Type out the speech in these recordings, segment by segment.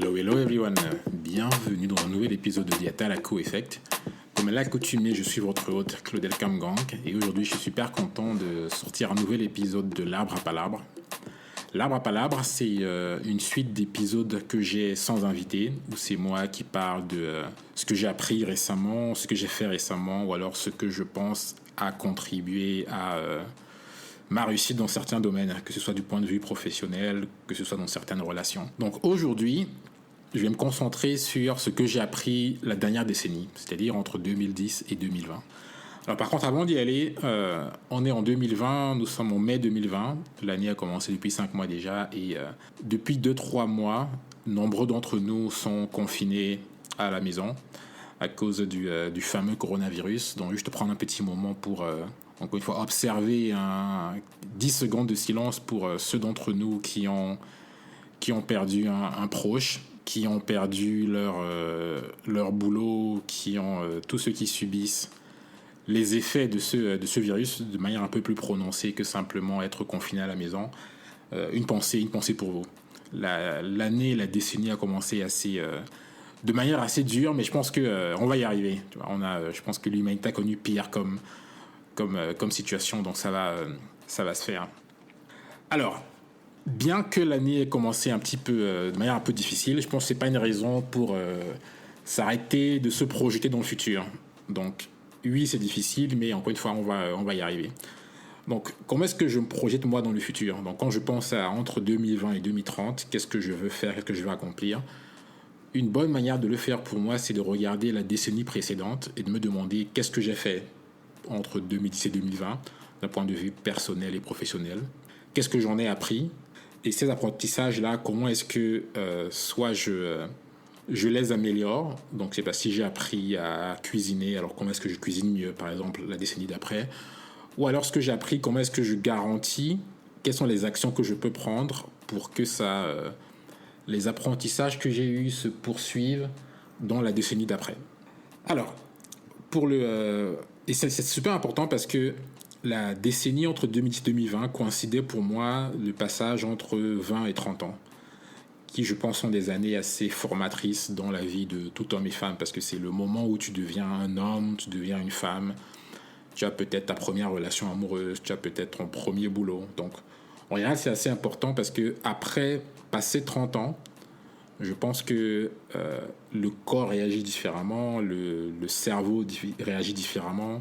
Hello everyone, bienvenue dans un nouvel épisode de Diata la Co-Effect. Comme à l'accoutumée, je suis votre hôte Claudel Kamgang et aujourd'hui je suis super content de sortir un nouvel épisode de l'Arbre à Palabre. L'Arbre à Palabre, c'est une suite d'épisodes que j'ai sans invité, où c'est moi qui parle de ce que j'ai appris récemment, ce que j'ai fait récemment, ou alors ce que je pense a contribué à ma réussite dans certains domaines, que ce soit du point de vue professionnel, que ce soit dans certaines relations. Donc aujourd'hui, je vais me concentrer sur ce que j'ai appris la dernière décennie, c'est-à-dire entre 2010 et 2020. Alors par contre, avant d'y aller, on est en 2020, nous sommes en mai 2020, l'année a commencé depuis 5 mois déjà, et depuis 2-3 mois, nombreux d'entre nous sont confinés à la maison à cause du fameux coronavirus. Donc juste prendre un petit moment pour, encore une fois, observer 10 secondes de silence pour ceux d'entre nous qui ont perdu un proche, qui ont perdu leur boulot, qui ont tous ceux qui subissent les effets de ce virus de manière un peu plus prononcée que simplement être confiné à la maison. Une pensée pour vous. L'année, la décennie a commencé de manière assez dure, mais je pense que on va y arriver. Tu vois, je pense que l'humanité a connu pire comme situation, donc ça va se faire. Alors, bien que l'année ait commencé un petit peu de manière un peu difficile, je pense que c'est pas une raison pour s'arrêter de se projeter dans le futur. Donc, oui, c'est difficile, mais encore une fois, on va y arriver. Donc, comment est-ce que je me projette moi dans le futur ? Donc, quand je pense à entre 2020 et 2030, qu'est-ce que je veux faire, qu'est-ce que je veux accomplir ? Une bonne manière de le faire pour moi, c'est de regarder la décennie précédente et de me demander qu'est-ce que j'ai fait entre 2010 et 2020, d'un point de vue personnel et professionnel. Qu'est-ce que j'en ai appris ? Et ces apprentissages-là, comment est-ce que soit je les améliore ? Donc, c'est pas si j'ai appris à cuisiner, alors comment est-ce que je cuisine mieux, par exemple, la décennie d'après ? Ou alors, ce que j'ai appris, comment est-ce que je garantis ? Quelles sont les actions que je peux prendre pour que les apprentissages que j'ai eus se poursuivent dans la décennie d'après ? Alors, et c'est super important parce que la décennie entre 2010 et 2020 coïncidait pour moi le passage entre 20 et 30 ans, qui je pense sont des années assez formatrices dans la vie de tout homme et femme, parce que c'est le moment où tu deviens un homme, tu deviens une femme, tu as peut-être ta première relation amoureuse, tu as peut-être ton premier boulot. Donc en général c'est assez important parce que après passer 30 ans, je pense que le corps réagit différemment, le cerveau réagit différemment.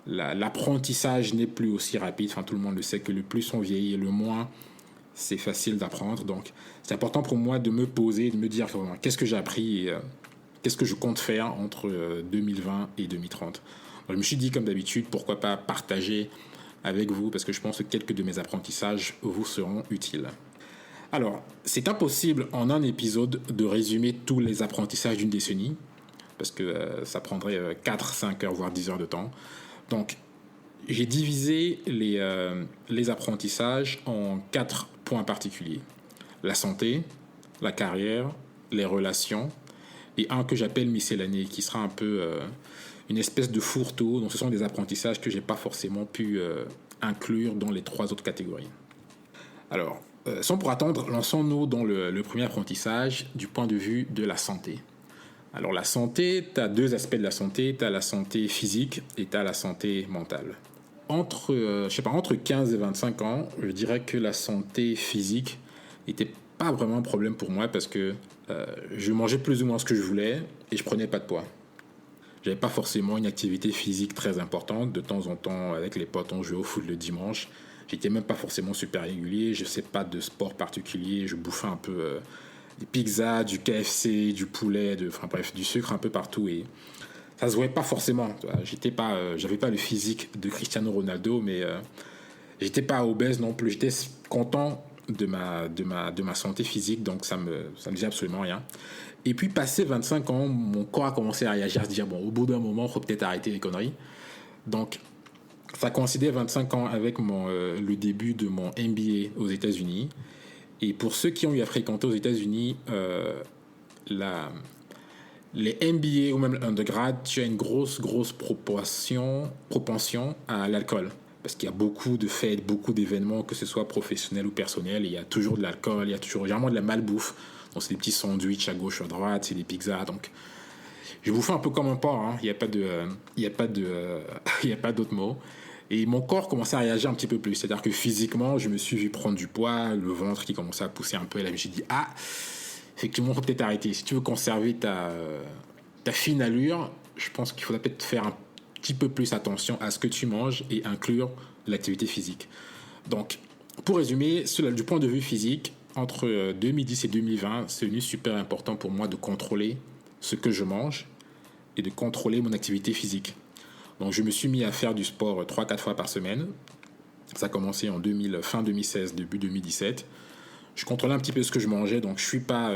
L'apprentissage n'est plus aussi rapide. Enfin, tout le monde le sait que le plus on vieillit, le moins c'est facile d'apprendre. Donc, c'est important pour moi de me poser, de me dire qu'est-ce que j'ai appris et qu'est-ce que je compte faire entre 2020 et 2030. Donc, je me suis dit, comme d'habitude, pourquoi pas partager avec vous, parce que je pense que quelques de mes apprentissages vous seront utiles. Alors, c'est impossible en un épisode de résumer tous les apprentissages d'une décennie, parce que ça prendrait 4, 5 heures, voire 10 heures de temps. Donc, j'ai divisé les apprentissages en 4 points particuliers. La santé, la carrière, les relations, et un que j'appelle miscellané, qui sera un peu une espèce de fourre-tout. Donc, ce sont des apprentissages que je n'ai pas forcément pu inclure dans les 3 autres catégories. Alors, sans pour attendre, lançons-nous dans le premier apprentissage du point de vue de la santé. Alors la santé, tu as 2 aspects de la santé, tu as la santé physique et tu as la santé mentale. Entre 15 et 25 ans, je dirais que la santé physique n'était pas vraiment un problème pour moi parce que je mangeais plus ou moins ce que je voulais et je prenais pas de poids. J'avais pas forcément une activité physique très importante. De temps en temps, avec les potes, on jouait au foot le dimanche. J'étais même pas forcément super régulier, je sais pas de sport particulier, je bouffais un peu des pizzas, du KFC, du poulet, du sucre un peu partout et ça se voyait pas forcément. J'avais pas le physique de Cristiano Ronaldo, mais j'étais pas obèse non plus. J'étais content de ma santé physique, donc ça me disait absolument rien. Et puis passé 25 ans, mon corps a commencé à réagir, à se dire au bout d'un moment, faut peut-être arrêter les conneries. Donc ça coïncidait 25 ans avec le début de mon MBA aux États-Unis. Et pour ceux qui ont eu à fréquenter aux États-Unis, les MBA ou même l'undergrad, tu as une grosse propension à l'alcool. Parce qu'il y a beaucoup de fêtes, beaucoup d'événements, que ce soit professionnel ou personnel. Il y a toujours de l'alcool, il y a toujours généralement de la malbouffe. Donc c'est des petits sandwichs à gauche, à droite, c'est des pizzas. Donc je vous fais un peu comme un porc, hein. Il n'y a pas de, il y a pas de, il y a pas d'autre mot. Et mon corps commençait à réagir un petit peu plus. C'est-à-dire que physiquement, je me suis vu prendre du poids, le ventre qui commençait à pousser un peu. Et là, je me suis dit, effectivement, il faut peut-être arrêter. Si tu veux conserver ta fine allure, je pense qu'il faudra peut-être faire un petit peu plus attention à ce que tu manges et inclure l'activité physique. Donc, pour résumer, du point de vue physique, entre 2010 et 2020, c'est devenu super important pour moi de contrôler ce que je mange et de contrôler mon activité physique. Donc, je me suis mis à faire du sport 3-4 fois par semaine. Ça a commencé en fin 2016, début 2017. Je contrôlais un petit peu ce que je mangeais, donc je ne suis pas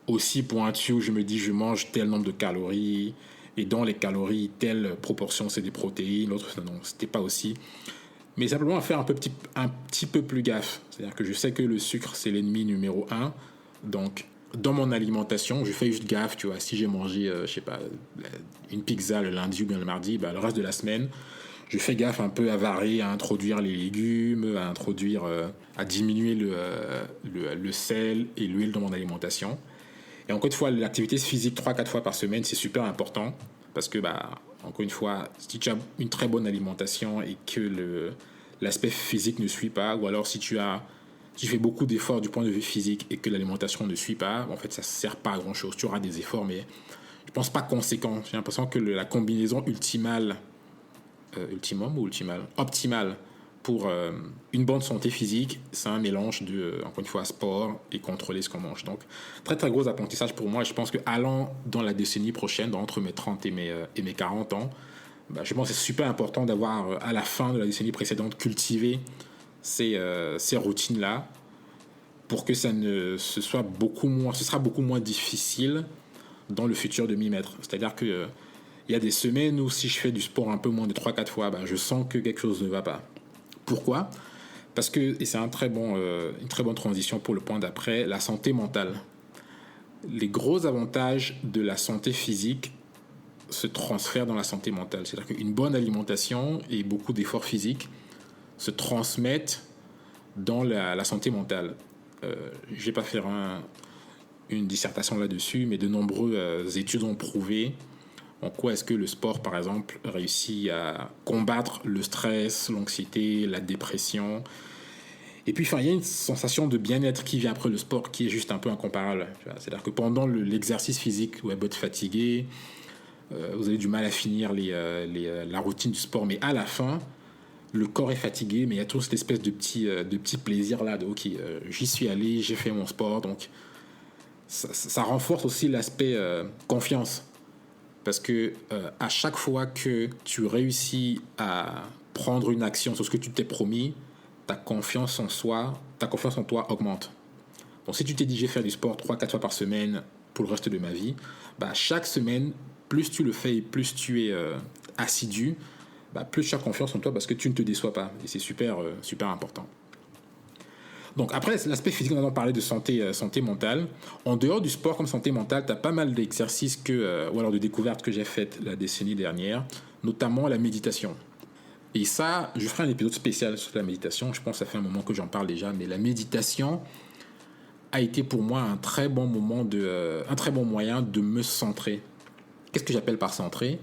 aussi pointu où je me dis je mange tel nombre de calories et dans les calories, telle proportion c'est des protéines, l'autre non, c'était pas aussi. Mais simplement à faire un petit peu plus gaffe. C'est-à-dire que je sais que le sucre c'est l'ennemi numéro 1, donc dans mon alimentation, je fais juste gaffe, tu vois, si j'ai mangé, je sais pas, une pizza le lundi ou bien le mardi, le reste de la semaine, je fais gaffe un peu à varier, à introduire les légumes, à diminuer le sel et l'huile dans mon alimentation. Et encore une fois, l'activité physique 3-4 fois par semaine, c'est super important parce que, encore une fois, si tu as une très bonne alimentation et que l'aspect physique ne suit pas, ou alors si tu fais beaucoup d'efforts du point de vue physique et que l'alimentation ne suit pas, en fait, ça ne sert pas à grand-chose. Tu auras des efforts, mais je ne pense pas conséquents. J'ai l'impression que la combinaison optimale pour une bonne santé physique, c'est un mélange de, encore une fois, sport et contrôler ce qu'on mange. Donc, très très gros apprentissage pour moi. Et je pense qu'allant dans la décennie prochaine, entre mes 30 et mes 40 ans, je pense que c'est super important d'avoir, à la fin de la décennie précédente, cultivé ces routines-là pour que ce sera beaucoup moins difficile dans le futur de m'y mettre. C'est-à-dire que il y a des semaines où si je fais du sport un peu moins de 3-4 fois, je sens que quelque chose ne va pas. Pourquoi ? Parce que, et c'est une très bonne transition pour le point d'après, la santé mentale. Les gros avantages de la santé physique se transfèrent dans la santé mentale. C'est-à-dire qu'une bonne alimentation et beaucoup d'efforts physiques se transmettent dans la santé mentale. Je ne vais pas faire une dissertation là-dessus, mais de nombreuses études ont prouvé en quoi est-ce que le sport, par exemple, réussit à combattre le stress, l'anxiété, la dépression. Et puis, il y a une sensation de bien-être qui vient après le sport qui est juste un peu incomparable. C'est-à-dire que pendant l'exercice physique, vous allez être fatigué, vous avez du mal à finir la routine du sport, mais à la fin, le corps est fatigué, mais il y a toujours cette espèce de petit plaisir-là, de ok, j'y suis allé, j'ai fait mon sport, donc ça renforce aussi l'aspect confiance. Parce que à chaque fois que tu réussis à prendre une action sur ce que tu t'es promis, ta confiance en toi augmente. Donc si tu t'es dit je vais faire du sport 3-4 fois par semaine pour le reste de ma vie, chaque semaine, plus tu le fais et plus tu es assidu, plus tu as confiance en toi parce que tu ne te déçois pas. Et c'est super, super important. Donc après, l'aspect physique, on a parlé de santé mentale. En dehors du sport comme santé mentale, tu as pas mal d'exercices ou alors de découvertes que j'ai faites la décennie dernière, notamment la méditation. Et ça, je ferai un épisode spécial sur la méditation. Je pense que ça fait un moment que j'en parle déjà, mais la méditation a été pour moi un très bon moyen de me centrer. Qu'est-ce que j'appelle par centrer ?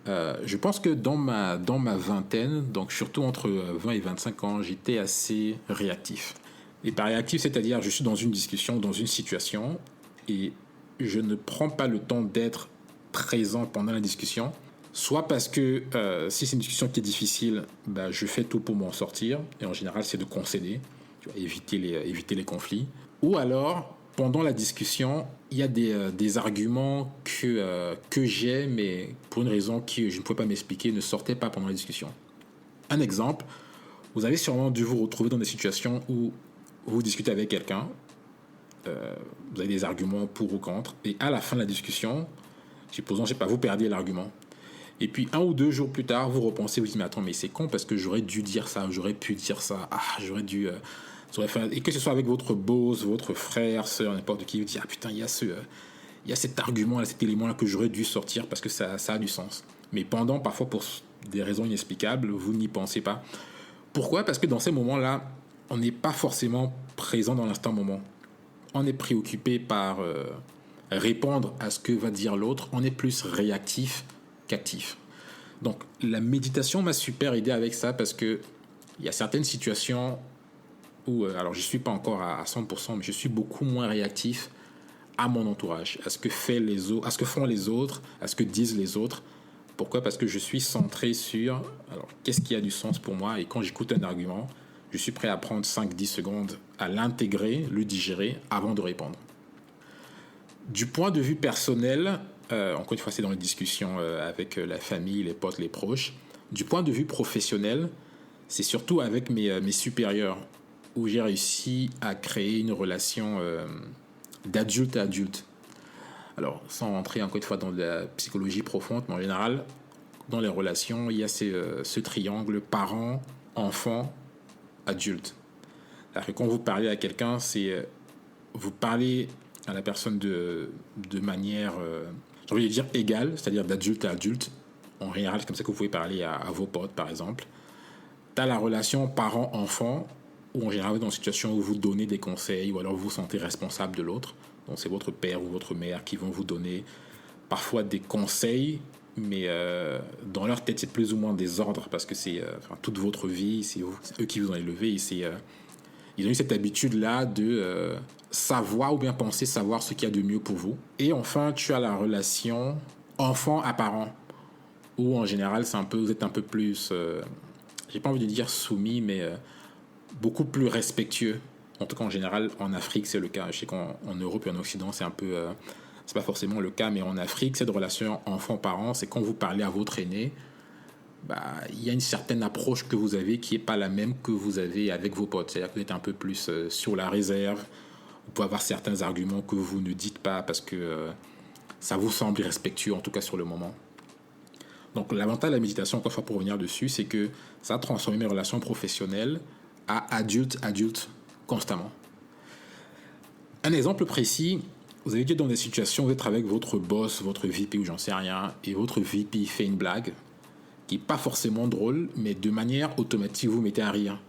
Je pense que dans ma vingtaine, donc surtout entre 20 et 25 ans, j'étais assez réactif. Et par réactif, c'est-à-dire je suis dans une discussion, dans une situation, et je ne prends pas le temps d'être présent pendant la discussion, soit parce que si c'est une discussion qui est difficile, je fais tout pour m'en sortir, et en général c'est de concéder, tu vois, éviter les conflits, ou alors pendant la discussion, il y a des arguments que j'ai, mais pour une raison que je ne pouvais pas m'expliquer, ne sortaient pas pendant la discussion. Un exemple, vous avez sûrement dû vous retrouver dans des situations où vous discutez avec quelqu'un, vous avez des arguments pour ou contre, et à la fin de la discussion, supposons, vous perdez l'argument. Et puis 1 ou 2 jours plus tard, vous repensez, vous dites, mais attends, mais c'est con parce que j'aurais dû dire ça, j'aurais pu dire ça, j'aurais dû... Et que ce soit avec votre boss, votre frère, soeur, n'importe qui, vous dit, putain, il y a cet argument-là, cet élément-là que j'aurais dû sortir parce que ça a du sens. Mais parfois pour des raisons inexplicables, vous n'y pensez pas. Pourquoi ? Parce que dans ces moments-là, on n'est pas forcément présent dans l'instant moment. on est préoccupé par répondre à ce que va dire l'autre, on est plus réactif qu'actif. Donc la méditation m'a super aidé avec ça parce que il y a certaines situations où, alors je ne suis pas encore à 100%, mais je suis beaucoup moins réactif à mon entourage, à ce que font les autres, à ce que disent les autres. Pourquoi ? Parce que je suis centré sur alors, qu'est-ce qui a du sens pour moi, et quand j'écoute un argument, je suis prêt à prendre 5-10 secondes à l'intégrer, le digérer avant de répondre. Du point de vue personnel, encore une fois c'est dans les discussions avec la famille, les potes, les proches. Du point de vue professionnel, c'est surtout avec mes supérieurs où j'ai réussi à créer une relation d'adulte à adulte. Alors, sans rentrer encore une fois dans la psychologie profonde, mais en général, dans les relations, il y a ce triangle parent, enfant, adulte. Alors que quand vous parlez à quelqu'un, vous parlez à la personne de manière, j'ai envie de dire égale, c'est-à-dire d'adulte à adulte. En général, c'est comme ça que vous pouvez parler à vos potes, par exemple. Tu as la relation parent-enfant, où en général, dans une situation où vous donnez des conseils, ou alors vous vous sentez responsable de l'autre. Donc c'est votre père ou votre mère qui vont vous donner parfois des conseils, mais dans leur tête, c'est plus ou moins des ordres, parce que c'est toute votre vie, c'est eux qui vous ont élevé, et ils ont eu cette habitude-là de savoir ou bien penser savoir ce qu'il y a de mieux pour vous. Et enfin, tu as la relation enfant à parent, où en général, vous êtes un peu plus, j'ai pas envie de dire soumis, mais beaucoup plus respectueux. En tout cas, en général, en Afrique, c'est le cas. Je sais qu'en Europe et en Occident, c'est pas forcément le cas, mais en Afrique, cette relation enfant-parent, c'est quand vous parlez à votre aîné, il y a une certaine approche que vous avez qui n'est pas la même que vous avez avec vos potes. C'est-à-dire que vous êtes un peu plus sur la réserve. Vous pouvez avoir certains arguments que vous ne dites pas parce que ça vous semble irrespectueux, en tout cas sur le moment. Donc l'avantage de la méditation, encore une fois pour revenir dessus, c'est que ça a transformé mes relations professionnelles à adulte constamment. Un exemple précis, vous avez été dans des situations où vous êtes avec votre boss, votre VP ou j'en sais rien, et votre VP fait une blague qui n'est pas forcément drôle, mais de manière automatique, vous mettez à rire.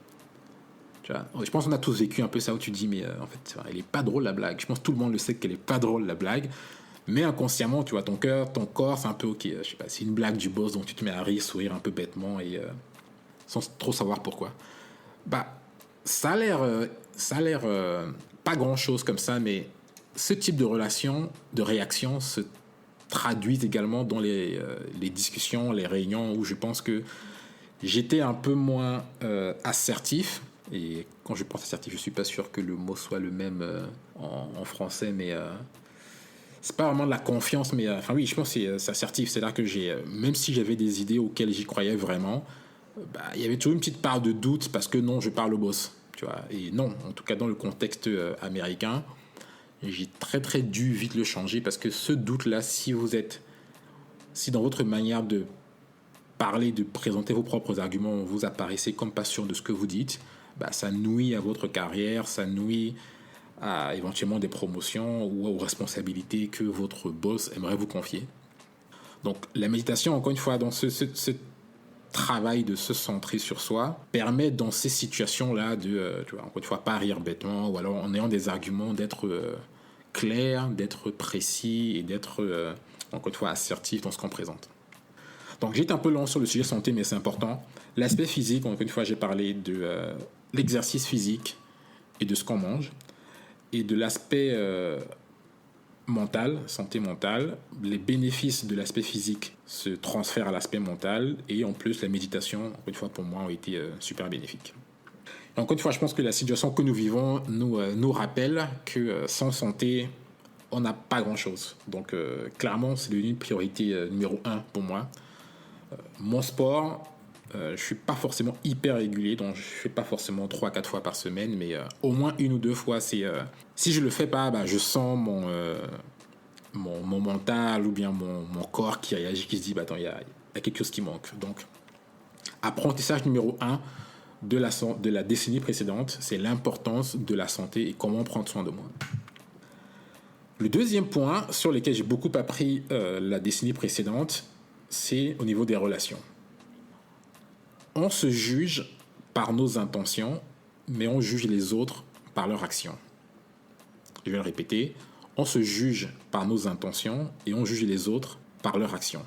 Tu vois, je pense qu'on a tous vécu un peu ça où tu dis, mais en fait, elle n'est pas drôle la blague. Je pense que tout le monde le sait qu'elle n'est pas drôle la blague, mais inconsciemment, tu vois, ton corps, c'est un peu ok. Je sais pas, c'est une blague du boss, donc tu te mets à rire, sourire un peu bêtement et sans trop savoir pourquoi. Ça a l'air pas grand chose comme ça, mais ce type de réaction se traduit également dans les discussions, les réunions où je pense que j'étais un peu moins assertif. Et quand je pense assertif, je suis pas sûr que le mot soit le même en français, mais c'est pas vraiment de la confiance, mais oui, je pense que c'est assertif. C'est-à-dire que même si j'avais des idées auxquelles j'y croyais vraiment, il y avait toujours une petite part de doute parce que non, je parle au boss, tu vois. Et non, en tout cas dans le contexte américain, j'ai très dû vite le changer parce que ce doute-là, si dans votre manière de parler, de présenter vos propres arguments, vous apparaissez comme pas sûr de ce que vous dites, ça nuit à votre carrière, ça nuit à éventuellement des promotions ou aux responsabilités que votre boss aimerait vous confier. Donc la méditation, encore une fois, dans ce travail de se centrer sur soi permet dans ces situations-là de, tu vois, encore une fois, pas rire bêtement ou alors en ayant des arguments d'être clair, d'être précis et d'être, encore une fois, assertif dans ce qu'on présente. Donc j'ai été un peu long sur le sujet santé, mais c'est important. L'aspect physique, encore une fois, j'ai parlé de l'exercice physique et de ce qu'on mange. Et de l'aspect mental, santé mentale, les bénéfices de l'aspect physique se transfèrent à l'aspect mental et en plus la méditation, encore une fois pour moi, ont été super bénéfiques. Et encore une fois, je pense que la situation que nous vivons nous rappelle que sans santé, on n'a pas grand-chose. Donc clairement, c'est devenu une priorité numéro 1 pour moi. Mon sport, je suis pas forcément hyper régulier, donc je fais pas forcément 3-4 fois par semaine, mais au moins 1 ou 2 fois, si je le fais pas, je sens mon mental ou bien mon corps qui réagit, qui se dit attends, il y a quelque chose qui manque. Donc apprentissage numéro 1 de la décennie précédente, c'est l'importance de la santé et comment prendre soin de moi. Le deuxième point sur lequel j'ai beaucoup appris la décennie précédente, c'est au niveau des relations. On se juge par nos intentions, mais on juge les autres par leurs actions. Je vais le répéter. On se juge par nos intentions et on juge les autres par leurs actions.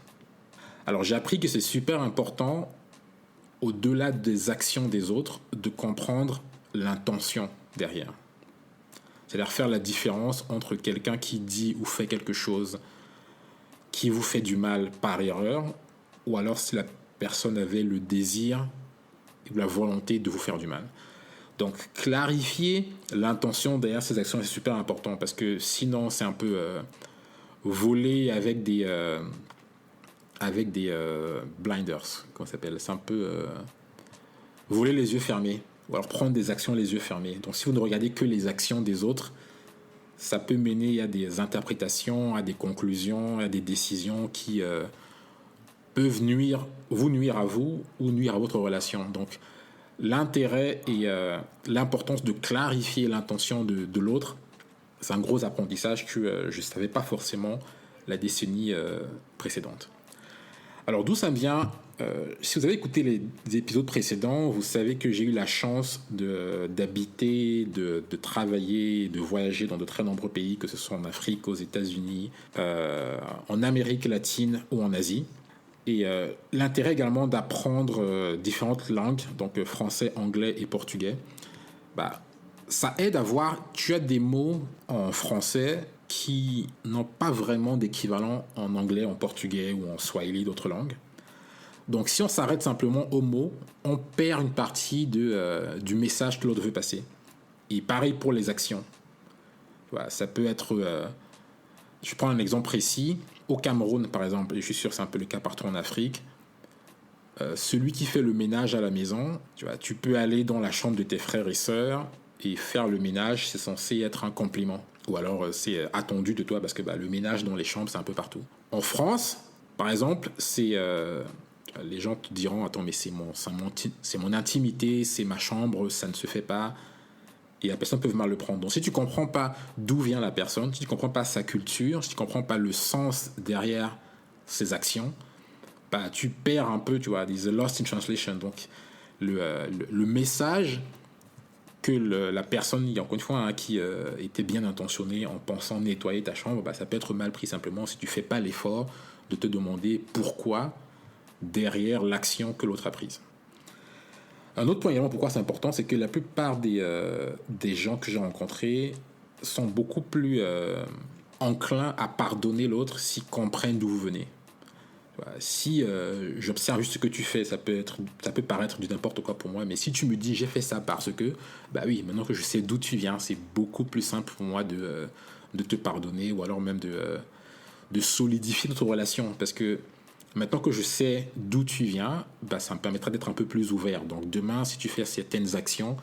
Alors j'ai appris que c'est super important, au-delà des actions des autres, de comprendre l'intention derrière. C'est-à-dire faire la différence entre quelqu'un qui dit ou fait quelque chose qui vous fait du mal par erreur, ou alors si la personne avait le désir ou la volonté de vous faire du mal. Donc clarifier l'intention derrière ces actions, c'est super important, parce que sinon c'est un peu voler avec des blinders, comment ça s'appelle, c'est un peu voler les yeux fermés, ou alors prendre des actions les yeux fermés. Donc si vous ne regardez que les actions des autres, ça peut mener à des interprétations, à des conclusions, à des décisions qui peuvent vous nuire à vous ou nuire à votre relation. Donc l'intérêt et l'importance de clarifier l'intention de l'autre, c'est un gros apprentissage que je ne savais pas forcément la décennie précédente. Alors d'où ça me vient? Si vous avez écouté les épisodes précédents, vous savez que j'ai eu la chance d'habiter, de travailler, de voyager dans de très nombreux pays, que ce soit en Afrique, aux États-Unis, en Amérique latine ou en Asie. Et l'intérêt également d'apprendre différentes langues, donc français, anglais et portugais, ça aide à voir, tu as des mots en français qui n'ont pas vraiment d'équivalent en anglais, en portugais ou en swahili, d'autres langues. Donc si on s'arrête simplement aux mots, on perd une partie du message que l'autre veut passer. Et pareil pour les actions. Voilà, ça peut être... je prends un exemple précis. Au Cameroun, par exemple, et je suis sûr que c'est un peu le cas partout en Afrique, celui qui fait le ménage à la maison, tu peux aller dans la chambre de tes frères et sœurs et faire le ménage, c'est censé être un compliment. Ou alors c'est attendu de toi parce que le ménage dans les chambres, c'est un peu partout. En France, par exemple, les gens te diront « Attends, mais c'est mon intimité, c'est ma chambre, ça ne se fait pas. » Et la personne peut mal le prendre. Donc si tu ne comprends pas d'où vient la personne, si tu ne comprends pas sa culture, si tu ne comprends pas le sens derrière ses actions, tu perds un peu, des lost in translation. Donc le message que la personne, encore une fois, qui était bien intentionnée en pensant nettoyer ta chambre, ça peut être mal pris simplement si tu ne fais pas l'effort de te demander pourquoi derrière l'action que l'autre a prise. Un autre point également pourquoi c'est important, c'est que la plupart des gens que j'ai rencontrés sont beaucoup plus enclins à pardonner l'autre s'ils comprennent d'où vous venez. Si j'observe juste ce que tu fais, ça peut paraître du n'importe quoi pour moi, mais si tu me dis j'ai fait ça parce que, oui, maintenant que je sais d'où tu viens, c'est beaucoup plus simple pour moi de te pardonner, ou alors même de solidifier notre relation, parce que maintenant que je sais d'où tu viens, ça me permettra d'être un peu plus ouvert. Donc demain, si tu fais certaines actions,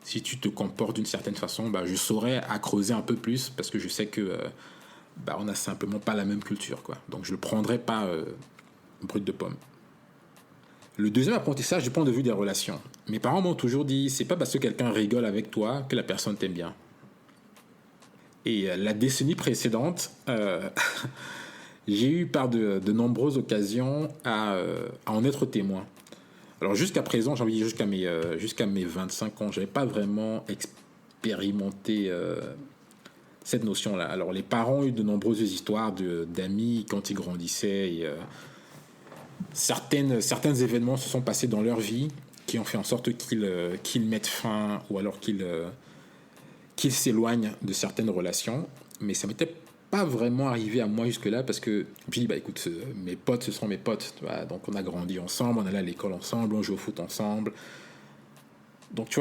si tu te comportes d'une certaine façon, je saurai à creuser un peu plus, parce que je sais que on n'a simplement pas la même culture, quoi. Donc je ne le prendrai pas brut de pomme. Le deuxième apprentissage du point de vue des relations. Mes parents m'ont toujours dit, c'est pas parce que quelqu'un rigole avec toi que la personne t'aime bien. Et la décennie précédente, j'ai eu par de nombreuses occasions à en être témoin. Alors jusqu'à présent, j'ai envie de dire jusqu'à mes 25 ans, je n'avais pas vraiment expérimenté cette notion-là. Alors les parents ont eu de nombreuses histoires d'amis quand ils grandissaient, et certains événements se sont passés dans leur vie qui ont fait en sorte qu'ils mettent fin, ou alors qu'ils s'éloignent de certaines relations. Mais ça m'était pas vraiment arrivé à moi jusque-là, parce que puis écoute, mes potes, ce sont mes potes, donc on a grandi ensemble, on allait à l'école ensemble, on joue au foot ensemble. Donc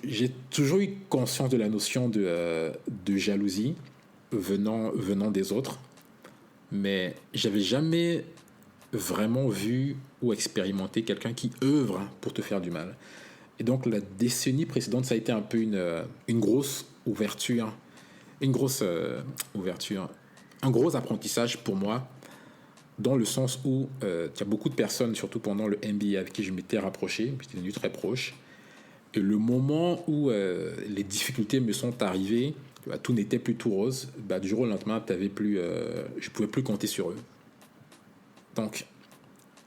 j'ai toujours eu conscience de la notion de jalousie venant des autres, mais j'avais jamais vraiment vu ou expérimenté quelqu'un qui œuvre pour te faire du mal. Et donc la décennie précédente, ça a été un peu une grosse ouverture, un gros apprentissage pour moi, dans le sens où il y a beaucoup de personnes, surtout pendant le MBA, avec qui je m'étais rapproché, j'étais devenu très proche. Et le moment où les difficultés me sont arrivées, tout n'était plus tout rose, du jour au lendemain, je ne pouvais plus compter sur eux. Donc,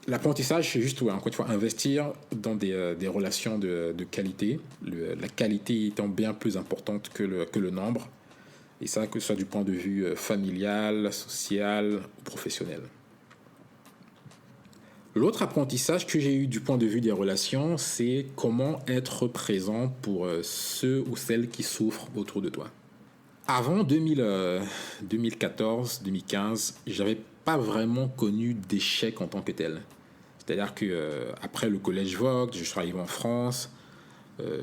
l'apprentissage, c'est juste, encore une fois, investir dans des relations de qualité, la qualité étant bien plus importante que le nombre. Et ça, que ce soit du point de vue familial, social ou professionnel. L'autre apprentissage que j'ai eu du point de vue des relations, c'est comment être présent pour ceux ou celles qui souffrent autour de toi. Avant 2014-2015, j'avais pas vraiment connu d'échec en tant que tel. C'est-à-dire que après le collège Vogue, je suis arrivé en France,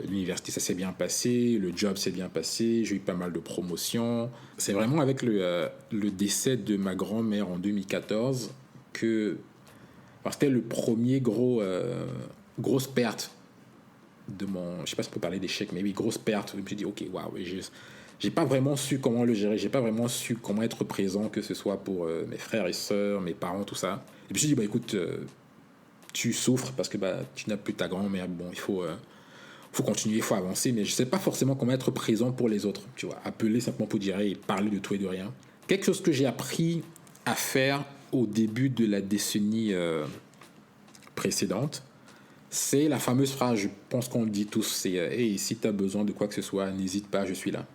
l'université ça s'est bien passé, le job s'est bien passé, j'ai eu pas mal de promotions. C'est vraiment avec le décès de ma grand-mère en 2014 que c'était le premier grosse perte de mon, je sais pas si on peut parler d'échec, mais oui, grosse perte. Je me suis dit ok, waouh, j'ai pas vraiment su comment le gérer, j'ai pas vraiment su comment être présent, que ce soit pour mes frères et sœurs, mes parents, tout ça. Et puis je me suis dit écoute, tu souffres parce que tu n'as plus ta grand-mère, bon, il faut continuer, il faut avancer, mais je sais pas forcément comment être présent pour les autres, tu vois, appeler simplement pour dire et parler de tout et de rien. Quelque chose que j'ai appris à faire au début de la décennie précédente, c'est la fameuse phrase, je pense qu'on le dit tous, c'est hey, si tu as besoin de quoi que ce soit, n'hésite pas, je suis là.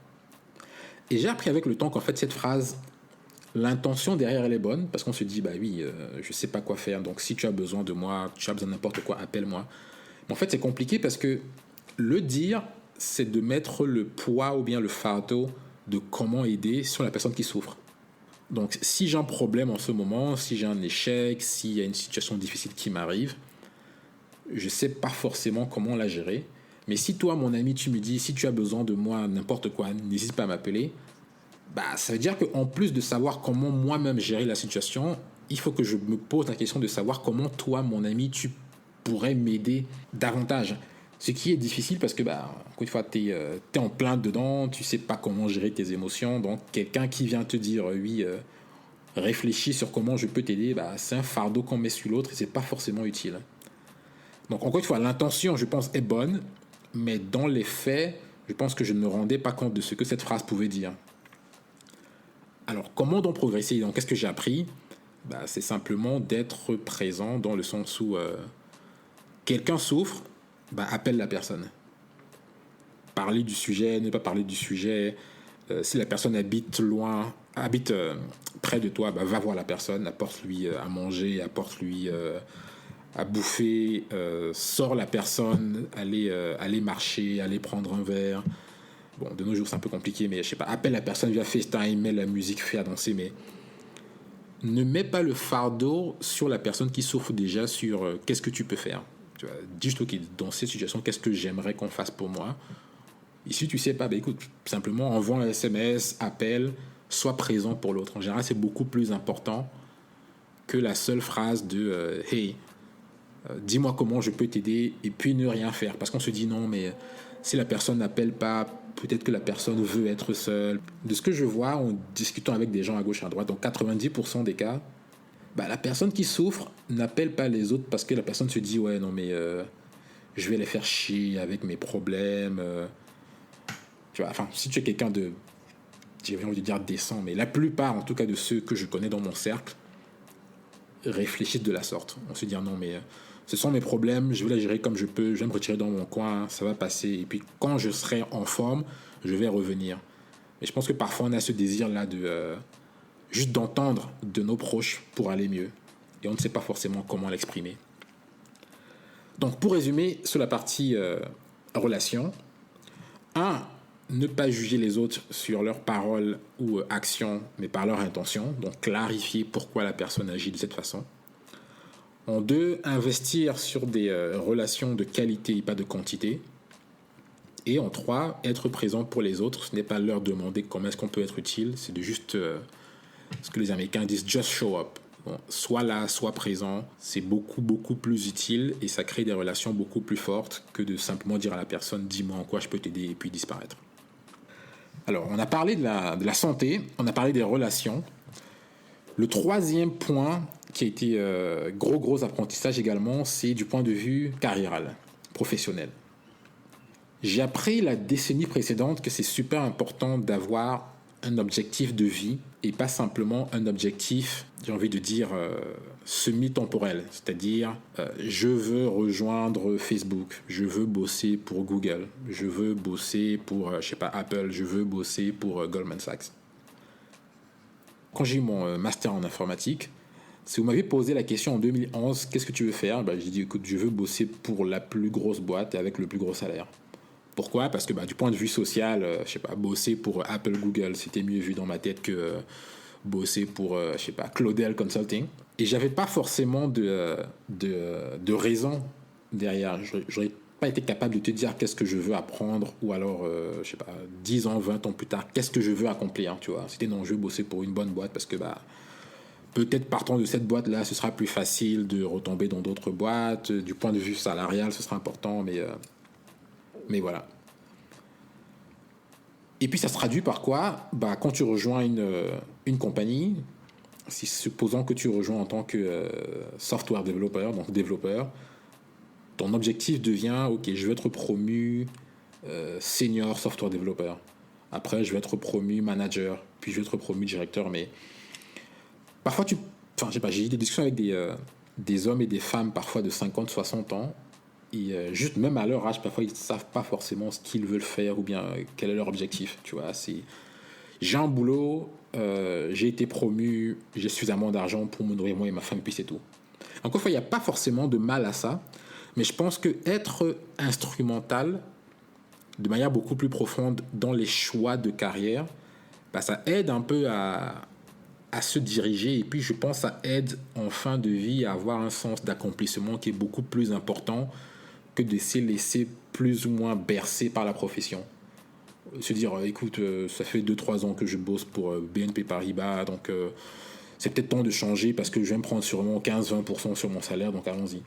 Et j'ai appris avec le temps qu'en fait cette phrase, l'intention derrière elle est bonne, parce qu'on se dit je sais pas quoi faire, donc si tu as besoin de moi, tu as besoin de n'importe quoi, appelle-moi. Mais en fait c'est compliqué parce que le dire, c'est de mettre le poids ou bien le fardeau de comment aider sur la personne qui souffre. Donc si j'ai un problème en ce moment, si j'ai un échec, s'il y a une situation difficile qui m'arrive, je sais pas forcément comment la gérer. Mais si toi, mon ami, tu me dis, si tu as besoin de moi, n'importe quoi, n'hésite pas à m'appeler, ça veut dire qu'en plus de savoir comment moi-même gérer la situation, il faut que je me pose la question de savoir comment toi, mon ami, tu pourrais m'aider davantage. Ce qui est difficile parce que, encore une fois, tu es en plein dedans, tu sais pas comment gérer tes émotions. Donc, quelqu'un qui vient te dire, réfléchis sur comment je peux t'aider, c'est un fardeau qu'on met sur l'autre et c'est pas forcément utile. Donc, encore une fois, l'intention, je pense, est bonne, mais dans les faits, je pense que je ne me rendais pas compte de ce que cette phrase pouvait dire. Alors, comment donc progresser? Donc, qu'est-ce que j'ai appris? C'est simplement d'être présent dans le sens où quelqu'un souffre, appelle la personne. Parler du sujet, ne pas parler du sujet. Si la personne habite près de toi, va voir la personne, apporte-lui à manger, apporte-lui à bouffer, sors la personne, aller marcher, aller prendre un verre. Bon, de nos jours, c'est un peu compliqué, mais je sais pas, appelle la personne via FaceTime, mets la musique, fais à danser, mais ne mets pas le fardeau sur la personne qui souffre déjà sur qu'est-ce que tu peux faire. Tu vois, dis juste, ok, dans cette situation, qu'est-ce que j'aimerais qu'on fasse pour moi? Et si tu sais pas, écoute, simplement envoie un SMS, appelle, sois présent pour l'autre. En général, c'est beaucoup plus important que la seule phrase de hey, dis-moi comment je peux t'aider, et puis ne rien faire. Parce qu'on se dit non, mais si la personne n'appelle pas, peut-être que la personne veut être seule. De ce que je vois en discutant avec des gens à gauche et à droite, dans 90% des cas, la personne qui souffre n'appelle pas les autres parce que la personne se dit ouais non mais je vais les faire chier avec mes problèmes. Tu vois, enfin si tu es quelqu'un de, j'ai envie de dire décent, mais la plupart en tout cas de ceux que je connais dans mon cercle réfléchissent de la sorte. On se dit non mais ce sont mes problèmes, je vais les gérer comme je peux, je vais me retirer dans mon coin, ça va passer et puis quand je serai en forme, je vais revenir. Mais je pense que parfois on a ce désir là de juste d'entendre de nos proches pour aller mieux. Et on ne sait pas forcément comment l'exprimer. Donc pour résumer sur la partie relation, 1. Ne pas juger les autres sur leurs paroles ou actions, mais par leur intention. Donc clarifier pourquoi la personne agit de cette façon. En 2, investir sur des relations de qualité et pas de quantité. Et en 3, être présent pour les autres. Ce n'est pas leur demander comment est-ce qu'on peut être utile, c'est de juste... ce que les Américains disent just show up. Bon, soit là, soit présent, c'est beaucoup, beaucoup plus utile et ça crée des relations beaucoup plus fortes que de simplement dire à la personne dis-moi en quoi je peux t'aider et puis disparaître. Alors, on a parlé de la santé, on a parlé des relations. Le troisième point qui a été gros apprentissage également, c'est du point de vue carriéral, professionnel. J'ai appris la décennie précédente que c'est super important d'avoir un objectif de vie et pas simplement un objectif, j'ai envie de dire, semi-temporel. C'est-à-dire, je veux rejoindre Facebook, je veux bosser pour Google, je veux bosser pour, Apple, je veux bosser pour Goldman Sachs. Quand j'ai eu mon master en informatique, si vous m'avez posé la question en 2011, qu'est-ce que tu veux faire? J'ai dit, écoute, je veux bosser pour la plus grosse boîte avec le plus gros salaire. Pourquoi? Parce que du point de vue social, bosser pour Apple, Google, c'était mieux vu dans ma tête que bosser pour, Claudel Consulting. Et j'avais pas forcément de raison derrière. J'aurais pas été capable de te dire qu'est-ce que je veux apprendre, ou alors, 10 ans, 20 ans plus tard, qu'est-ce que je veux accomplir, tu vois. C'était non, je veux bosser pour une bonne boîte parce que, peut-être partant de cette boîte-là, ce sera plus facile de retomber dans d'autres boîtes. Du point de vue salarial, ce sera important, mais voilà. Et puis ça se traduit par quoi? Quand tu rejoins une compagnie, supposons que tu rejoins en tant que software développeur, donc développeur, ton objectif devient, ok, je veux être promu senior software développeur. Après, je vais être promu manager, puis je vais être promu directeur. Mais parfois, j'ai eu des discussions avec des hommes et des femmes, parfois de 50, 60 ans. Et juste même à leur âge, parfois, ils ne savent pas forcément ce qu'ils veulent faire ou bien quel est leur objectif. Tu vois, j'ai un boulot, j'ai été promu, j'ai suffisamment d'argent pour me nourrir moi et ma femme, puis c'est tout. Encore une fois, il n'y a pas forcément de mal à ça. Mais je pense qu'être instrumental de manière beaucoup plus profonde dans les choix de carrière, ça aide un peu à se diriger. Et puis, je pense que ça aide en fin de vie à avoir un sens d'accomplissement qui est beaucoup plus important que de se laisser plus ou moins bercer par la profession. Se dire, écoute, ça fait 2-3 ans que je bosse pour BNP Paribas, donc c'est peut-être temps de changer parce que je vais me prendre sûrement 15-20% sur mon salaire, donc allons-y.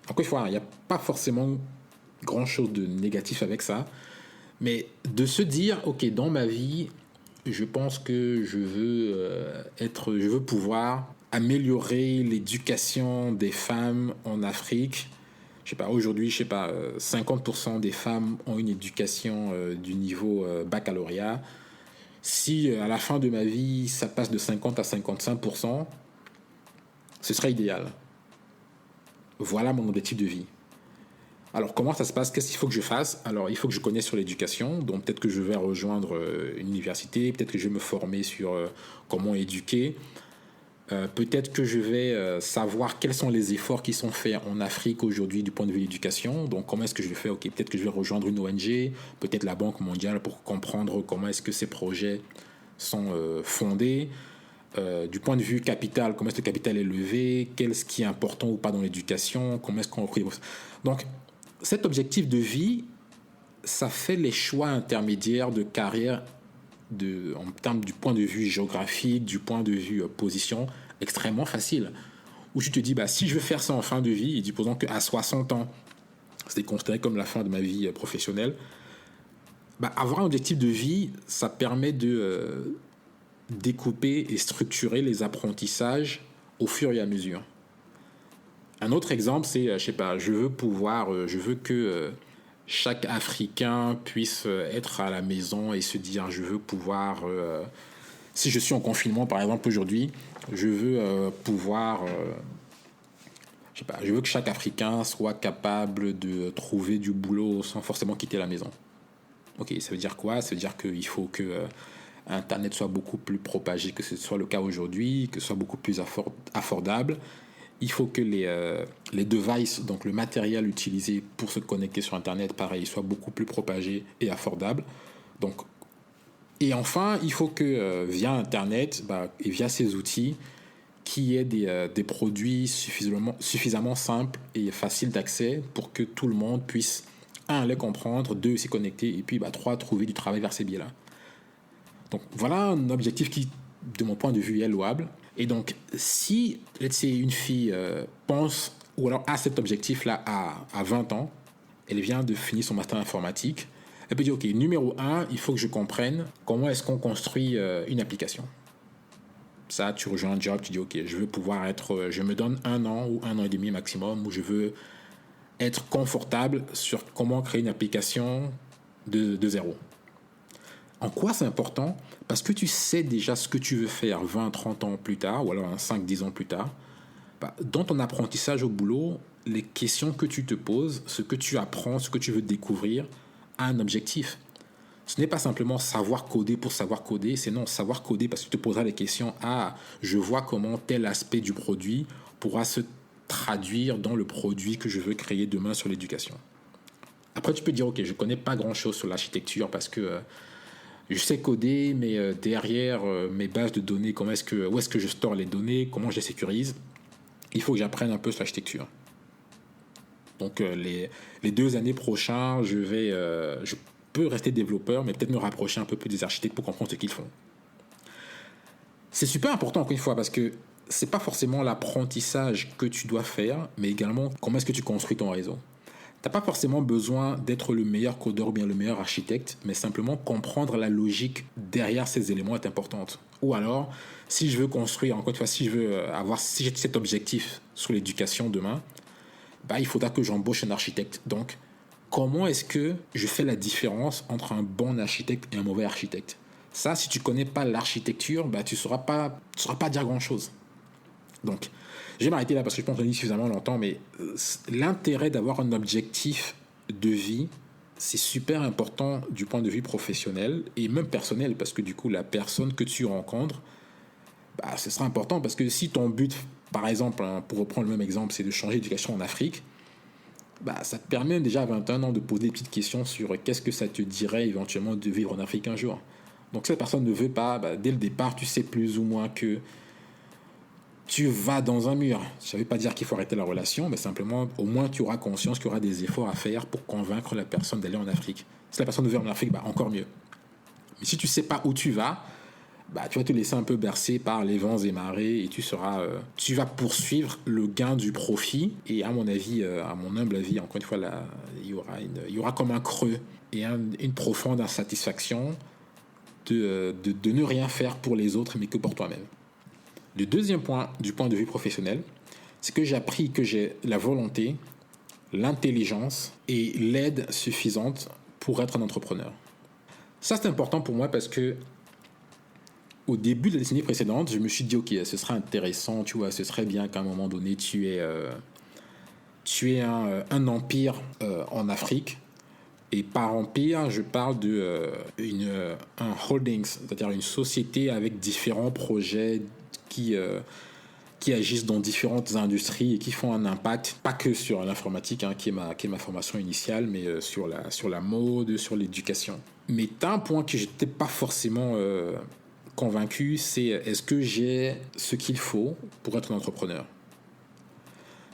Encore une fois, il n'y a pas forcément grand-chose de négatif avec ça, mais de se dire, ok, dans ma vie, je pense que je veux pouvoir améliorer l'éducation des femmes en Afrique. Aujourd'hui, 50% des femmes ont une éducation du niveau baccalauréat. Si à la fin de ma vie, ça passe de 50 à 55%, ce serait idéal. Voilà mon objectif de vie. Alors, comment ça se passe? Qu'est-ce qu'il faut que je fasse? Alors, il faut que je connaisse sur l'éducation. Donc, peut-être que je vais rejoindre une université. Peut-être que je vais me former sur comment éduquer. Peut-être que je vais savoir quels sont les efforts qui sont faits en Afrique aujourd'hui du point de vue de l'éducation. Donc, comment est-ce que je le fais? Ok, peut-être que je vais rejoindre une ONG, peut-être la Banque mondiale pour comprendre comment est-ce que ces projets sont fondés. Du point de vue capital, comment est-ce que le capital est levé, qu'est-ce qui est important ou pas dans l'éducation, comment est-ce qu'on... Donc, cet objectif de vie, ça fait les choix intermédiaires de carrière en termes du point de vue géographique, du point de vue position, extrêmement facile. Où tu te dis, si je veux faire ça en fin de vie, et disposons qu'à 60 ans, c'est considéré comme la fin de ma vie professionnelle, avoir un objectif de vie, ça permet de... découper et structurer les apprentissages au fur et à mesure. Un autre exemple, c'est, je veux que chaque Africain puisse être à la maison et se dire, je veux pouvoir, si je suis en confinement par exemple aujourd'hui, je veux je veux que chaque Africain soit capable de trouver du boulot sans forcément quitter la maison. Ok, ça veut dire quoi? Ça veut dire qu'il faut que Internet soit beaucoup plus propagé que ce soit le cas aujourd'hui, que ce soit beaucoup plus affordable. Il faut que les devices, donc le matériel utilisé pour se connecter sur Internet, pareil, soit beaucoup plus propagé et affordable. Donc, et enfin, il faut que via Internet et via ces outils, qu'il y ait des produits suffisamment simples et faciles d'accès pour que tout le monde puisse, 1, les comprendre, 2, s'y connecter, et puis 3, trouver du travail vers ces biais-là. Donc voilà un objectif qui, de mon point de vue, est louable. Et donc, si une fille pense ou alors a cet objectif-là à 20 ans, elle vient de finir son master informatique, elle peut dire, ok, numéro 1, il faut que je comprenne comment est-ce qu'on construit une application. Ça, tu rejoins un job, tu dis, ok, je me donne 1 an ou 1 an et demi maximum où je veux être confortable sur comment créer une application de zéro. En quoi c'est important? Parce que tu sais déjà ce que tu veux faire 20, 30 ans plus tard, ou alors 5, 10 ans plus tard. Dans ton apprentissage au boulot, les questions que tu te poses, ce que tu apprends, ce que tu veux découvrir, a un objectif. Ce n'est pas simplement savoir coder pour savoir coder, c'est non, savoir coder parce que tu te poseras les questions. Ah, je vois comment tel aspect du produit pourra se traduire dans le produit que je veux créer demain sur l'éducation. Après, tu peux dire, ok, je ne connais pas grand-chose sur l'architecture parce que je sais coder, mais derrière mes bases de données, où est-ce que je store les données, comment je les sécurise, il faut que j'apprenne un peu sur l'architecture. Donc les 2 années prochaines, je peux rester développeur, mais peut-être me rapprocher un peu plus des architectes pour comprendre ce qu'ils font. C'est super important, encore une fois, parce que c'est pas forcément l'apprentissage que tu dois faire, mais également comment est-ce que tu construis ton réseau. Tu n'as pas forcément besoin d'être le meilleur codeur ou bien le meilleur architecte, mais simplement comprendre la logique derrière ces éléments est importante. Ou alors, si je veux construire, encore une fois, si j'ai cet objectif sur l'éducation demain, il faudra que j'embauche un architecte. Donc, comment est-ce que je fais la différence entre un bon architecte et un mauvais architecte? Ça, si tu ne connais pas l'architecture, tu ne sauras pas dire grand-chose. Donc, je vais m'arrêter là parce que je pense que je l'ai dit suffisamment longtemps, mais l'intérêt d'avoir un objectif de vie, c'est super important du point de vue professionnel et même personnel, parce que du coup, la personne que tu rencontres, ce sera important parce que si ton but, par exemple, pour reprendre le même exemple, c'est de changer d'éducation en Afrique, ça te permet déjà à 21 ans de poser des petites questions sur qu'est-ce que ça te dirait éventuellement de vivre en Afrique un jour. Donc, si la personne ne veut pas, dès le départ, tu sais plus ou moins que tu vas dans un mur. Ça ne veut pas dire qu'il faut arrêter la relation, mais simplement, au moins, tu auras conscience qu'il y aura des efforts à faire pour convaincre la personne d'aller en Afrique. Si la personne veut en Afrique, encore mieux. Mais si tu ne sais pas où tu vas te laisser un peu bercer par les vents et marées et tu vas poursuivre le gain du profit. Et à mon avis, à mon humble avis, encore une fois, là, il y aura comme un creux et une profonde insatisfaction de ne rien faire pour les autres, mais que pour toi-même. Le deuxième point, du point de vue professionnel, c'est que j'ai appris que j'ai la volonté, l'intelligence et l'aide suffisante pour être un entrepreneur. Ça, c'est important pour moi parce que au début de la décennie précédente, je me suis dit, ok, ce serait intéressant, tu vois, ce serait bien qu'à un moment donné, tu aies un empire en Afrique. Et par empire, je parle un holdings, c'est-à-dire une société avec différents projets qui agissent dans différentes industries et qui font un impact, pas que sur l'informatique, qui est ma formation initiale, mais sur la mode, sur l'éducation. Mais tu as un point que je n'étais pas forcément convaincu, c'est est-ce que j'ai ce qu'il faut pour être un entrepreneur?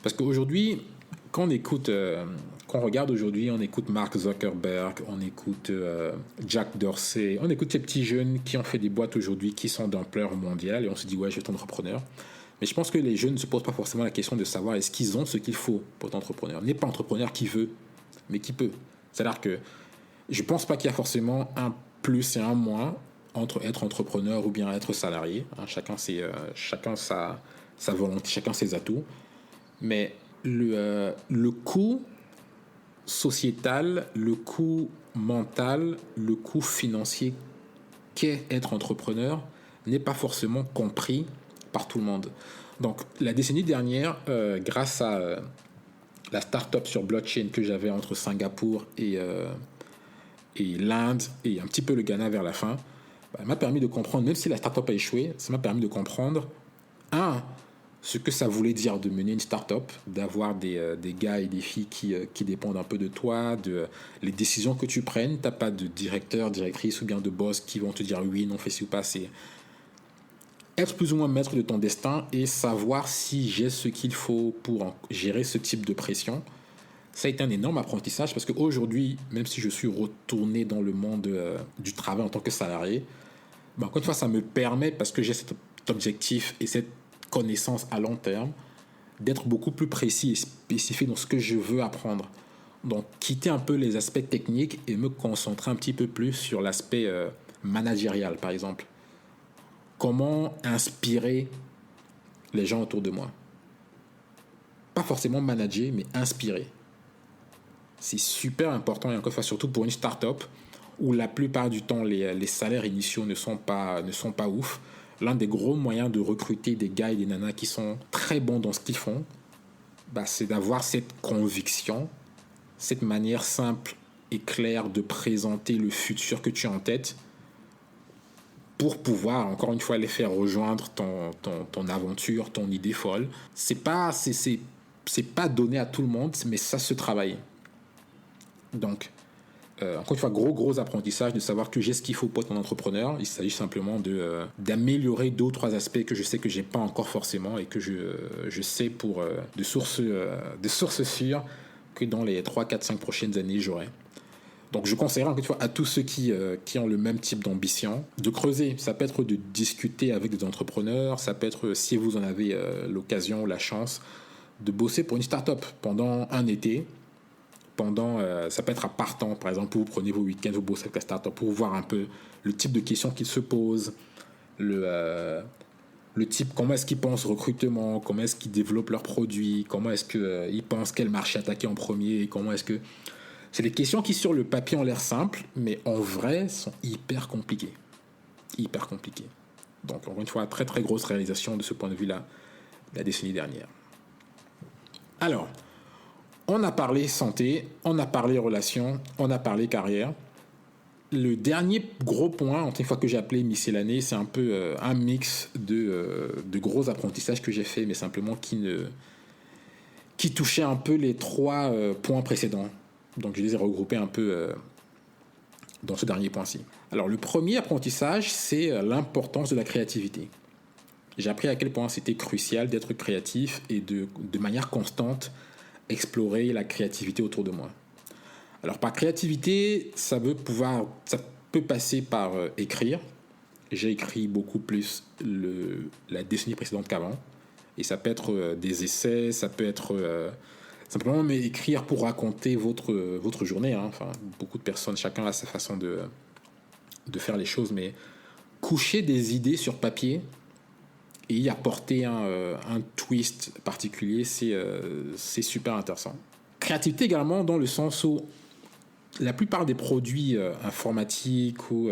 Parce qu'aujourd'hui, quand on regarde aujourd'hui, on écoute Mark Zuckerberg, on écoute Jack Dorsey, on écoute ces petits jeunes qui ont fait des boîtes aujourd'hui qui sont d'ampleur mondiale et on se dit, ouais, je vais être entrepreneur. Mais je pense que les jeunes ne se posent pas forcément la question de savoir est-ce qu'ils ont ce qu'il faut pour être entrepreneur. N'est pas entrepreneur qui veut, mais qui peut. C'est-à-dire que je ne pense pas qu'il y a forcément un plus et un moins entre être entrepreneur ou bien être salarié. Chacun sa volonté, chacun ses atouts. Mais le coût sociétal, le coût mental, le coût financier qu'est être entrepreneur n'est pas forcément compris par tout le monde. Donc, la décennie dernière, grâce à la start-up sur blockchain que j'avais entre Singapour et l'Inde et un petit peu le Ghana vers la fin, m'a permis de comprendre, même si la start-up a échoué, ça m'a permis de comprendre, ce que ça voulait dire de mener une start-up, d'avoir des gars et des filles qui dépendent un peu de toi, les décisions que tu prennes. Tu n'as pas de directeur, directrice ou bien de boss qui vont te dire oui, non, fais ci ou pas. C'est être plus ou moins maître de ton destin et savoir si j'ai ce qu'il faut pour gérer ce type de pression. Ça a été un énorme apprentissage parce qu'aujourd'hui, même si je suis retourné dans le monde du travail en tant que salarié, encore une fois, ça me permet, parce que j'ai cet objectif et cette connaissance à long terme, d'être beaucoup plus précis et spécifique dans ce que je veux apprendre. Donc, quitter un peu les aspects techniques et me concentrer un petit peu plus sur l'aspect managérial, par exemple. Comment inspirer les gens autour de moi. Pas forcément manager, mais inspirer. C'est super important, et encore une fois, surtout pour une start-up où la plupart du temps les salaires initiaux ne sont pas ouf. L'un des gros moyens de recruter des gars et des nanas qui sont très bons dans ce qu'ils font, c'est d'avoir cette conviction, cette manière simple et claire de présenter le futur que tu as en tête pour pouvoir, encore une fois, les faire rejoindre ton aventure, ton idée folle. C'est pas donné à tout le monde, mais ça se travaille. Donc, encore une fois, gros apprentissage de savoir que j'ai ce qu'il faut pour être un entrepreneur. Il s'agit simplement d'améliorer 2 ou 3 aspects que je sais que j'ai pas encore forcément et que je sais de sources sûres que dans les 3, 4, 5 prochaines années, j'aurai. Donc je conseillerais encore une fois à tous ceux qui ont le même type d'ambition de creuser. Ça peut être de discuter avec des entrepreneurs, ça peut être, si vous en avez l'occasion, la chance, de bosser pour une start-up pendant un été. Ça peut être à part-temps, par exemple, vous prenez vos week-ends, vous bossez avec la start-up pour voir un peu le type de questions qu'ils se posent, le type, comment est-ce qu'ils pensent recrutement, comment est-ce qu'ils développent leurs produits, comment est-ce qu'ils pensent quel marché attaquer en premier, comment est-ce que... C'est des questions qui, sur le papier, ont l'air simples, mais en vrai, sont hyper compliquées. Hyper compliquées. Donc, encore une fois, très très grosse réalisation de ce point de vue-là, la décennie dernière. Alors, on a parlé santé, on a parlé relations, on a parlé carrière. Le dernier gros point, une fois que j'ai appelé miscellanée, c'est un peu un mix de gros apprentissages que j'ai fait, mais simplement qui touchaient un peu les 3 points précédents. Donc je les ai regroupés un peu dans ce dernier point-ci. Alors le premier apprentissage, c'est l'importance de la créativité. J'ai appris à quel point c'était crucial d'être créatif et de manière constante explorer la créativité autour de moi. Alors par créativité, ça peut passer par écrire. J'ai écrit beaucoup plus la décennie précédente qu'avant. Et ça peut être des essais, ça peut être simplement écrire pour raconter votre journée. Enfin, beaucoup de personnes, chacun a sa façon de faire les choses, mais coucher des idées sur papier et y apporter un twist particulier, c'est super intéressant. Créativité également dans le sens où la plupart des produits informatiques ou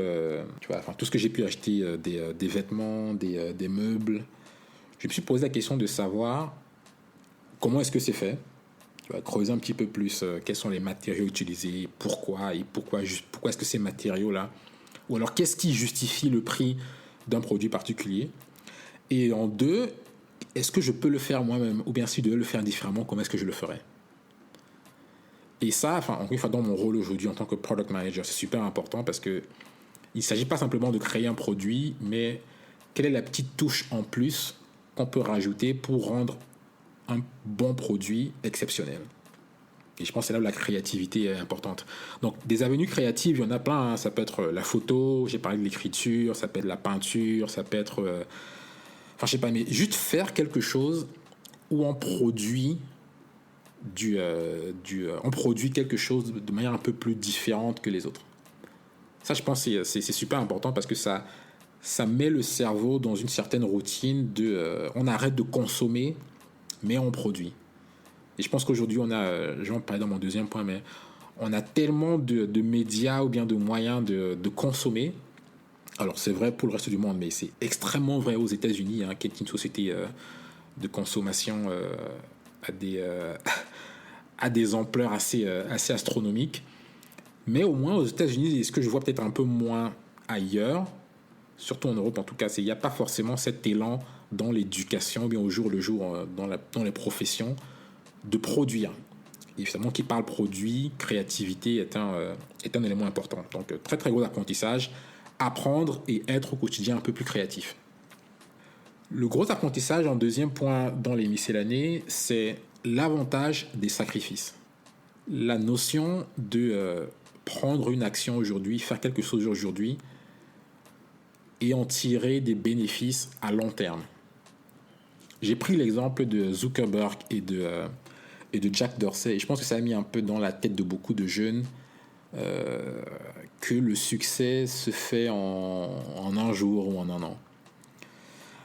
tout ce que j'ai pu acheter, des vêtements, des meubles, je me suis posé la question de savoir comment est-ce que c'est fait. Creuser un petit peu plus quels sont les matériaux utilisés, pourquoi est-ce que ces matériaux-là, ou alors qu'est-ce qui justifie le prix d'un produit particulier. Et en 2, est-ce que je peux le faire moi-même, ou bien si je devais le faire différemment, comment est-ce que je le ferais. Et ça, encore une fois, dans mon rôle aujourd'hui en tant que product manager, c'est super important parce que il ne s'agit pas simplement de créer un produit, mais quelle est la petite touche en plus qu'on peut rajouter pour rendre un bon produit exceptionnel. Et je pense que c'est là où la créativité est importante. Donc, des avenues créatives, il y en a plein. Ça peut être la photo, j'ai parlé de l'écriture, ça peut être la peinture, ça peut être... je sais pas, mais juste faire quelque chose où on produit on produit quelque chose de manière un peu plus différente que les autres. Ça, je pense que c'est super important parce que ça met le cerveau dans une certaine routine on arrête de consommer, mais on produit. Et je pense qu'aujourd'hui, je vais en parler dans mon deuxième point, mais on a tellement de médias ou bien de moyens de consommer. Alors, c'est vrai pour le reste du monde, mais c'est extrêmement vrai aux États-Unis, qui est une société de consommation à des ampleurs assez astronomiques. Mais au moins aux États-Unis, ce que je vois peut-être un peu moins ailleurs, surtout en Europe en tout cas, il n'y a pas forcément cet élan dans l'éducation, ou bien au jour le jour, dans les professions, de produire. Et évidemment, qui parle produit, créativité est un élément important. Donc, très très gros apprentissage, apprendre et être au quotidien un peu plus créatif. Le gros apprentissage en deuxième point dans les miscellanées, c'est l'avantage des sacrifices. La notion de prendre une action aujourd'hui, faire quelque chose aujourd'hui et en tirer des bénéfices à long terme. J'ai pris l'exemple de Zuckerberg et de Jack Dorsey, et je pense que ça a mis un peu dans la tête de beaucoup de jeunes que le succès se fait en un jour ou en un an.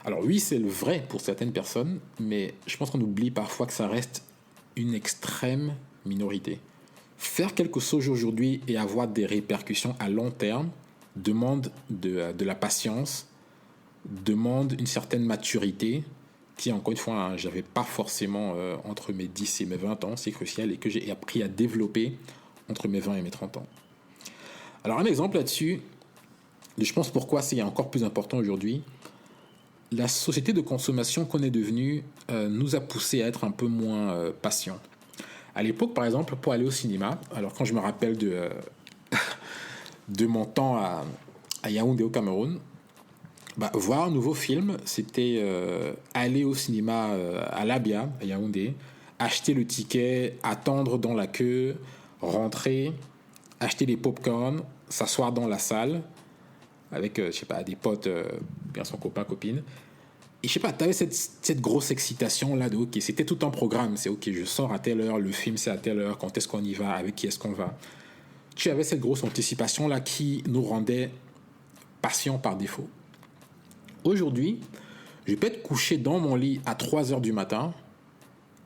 Alors oui, c'est le vrai pour certaines personnes, mais je pense qu'on oublie parfois que ça reste une extrême minorité. Faire quelque chose aujourd'hui et avoir des répercussions à long terme demande de la patience, demande une certaine maturité qui, encore une fois, hein, je n'avais pas forcément entre mes 10 et mes 20 ans, c'est crucial, et que j'ai appris à développer entre mes 20 et mes 30 ans. Alors un exemple là-dessus, je pense pourquoi c'est encore plus important aujourd'hui, la société de consommation qu'on est devenue nous a poussé à être un peu moins patients. À l'époque, par exemple, pour aller au cinéma, alors quand je me rappelle de mon temps à Yaoundé au Cameroun, voir un nouveau film, c'était aller au cinéma à l'Abia, à Yaoundé, acheter le ticket, attendre dans la queue, rentrer, acheter des pop-corn, s'asseoir dans la salle avec, je sais pas, des potes, bien son copain, copine. Et je sais pas, t'avais cette grosse excitation là de ok, c'était tout un programme. C'est ok, je sors à telle heure, le film c'est à telle heure, quand est-ce qu'on y va, avec qui est-ce qu'on va. Tu avais cette grosse anticipation là qui nous rendait patients par défaut. Aujourd'hui, je peux être couché dans mon lit à 3 heures du matin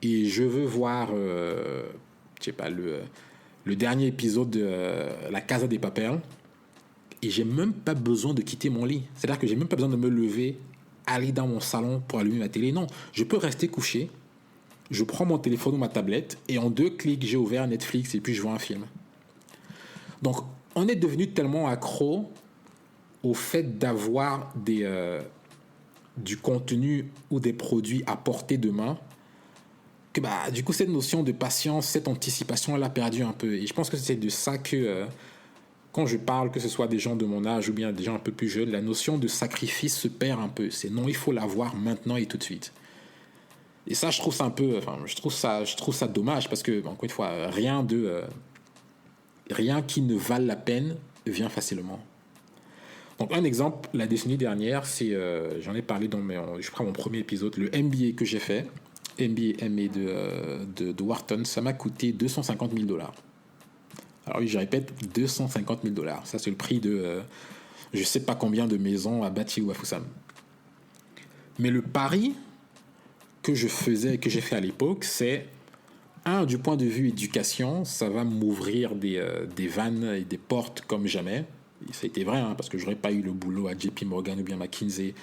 et je veux voir, je sais pas, le dernier épisode de La Casa de Papel et j'ai même pas besoin de quitter mon lit. C'est-à-dire que j'ai même pas besoin de me lever, aller dans mon salon pour allumer ma télé. Non, je peux rester couché, je prends mon téléphone ou ma tablette et en 2 clics, j'ai ouvert Netflix et puis je vois un film. Donc, on est devenu tellement accro au fait d'avoir du contenu ou des produits à portée de main que du coup cette notion de patience, cette anticipation, elle a perdu un peu. Et je pense que c'est de ça que quand je parle, que ce soit des gens de mon âge ou bien des gens un peu plus jeunes, la notion de sacrifice se perd un peu. C'est non, il faut l'avoir maintenant et tout de suite. Et ça, je trouve ça un peu, je trouve ça dommage parce que encore une fois, rien qui ne vale la peine vient facilement. Donc un exemple, la décennie dernière, c'est, j'en ai parlé je prends mon premier épisode, le MBA que j'ai fait, MBA de Wharton, ça m'a coûté $250,000. Alors oui, je répète, $250,000. Ça, c'est le prix de je sais pas combien de maisons à Bati ou à Foussam. Mais le pari que j'ai fait à l'époque, c'est du point de vue éducation, ça va m'ouvrir des vannes et des portes comme jamais. Et ça a été vrai, parce que j'aurais pas eu le boulot à JP Morgan ou bien McKinsey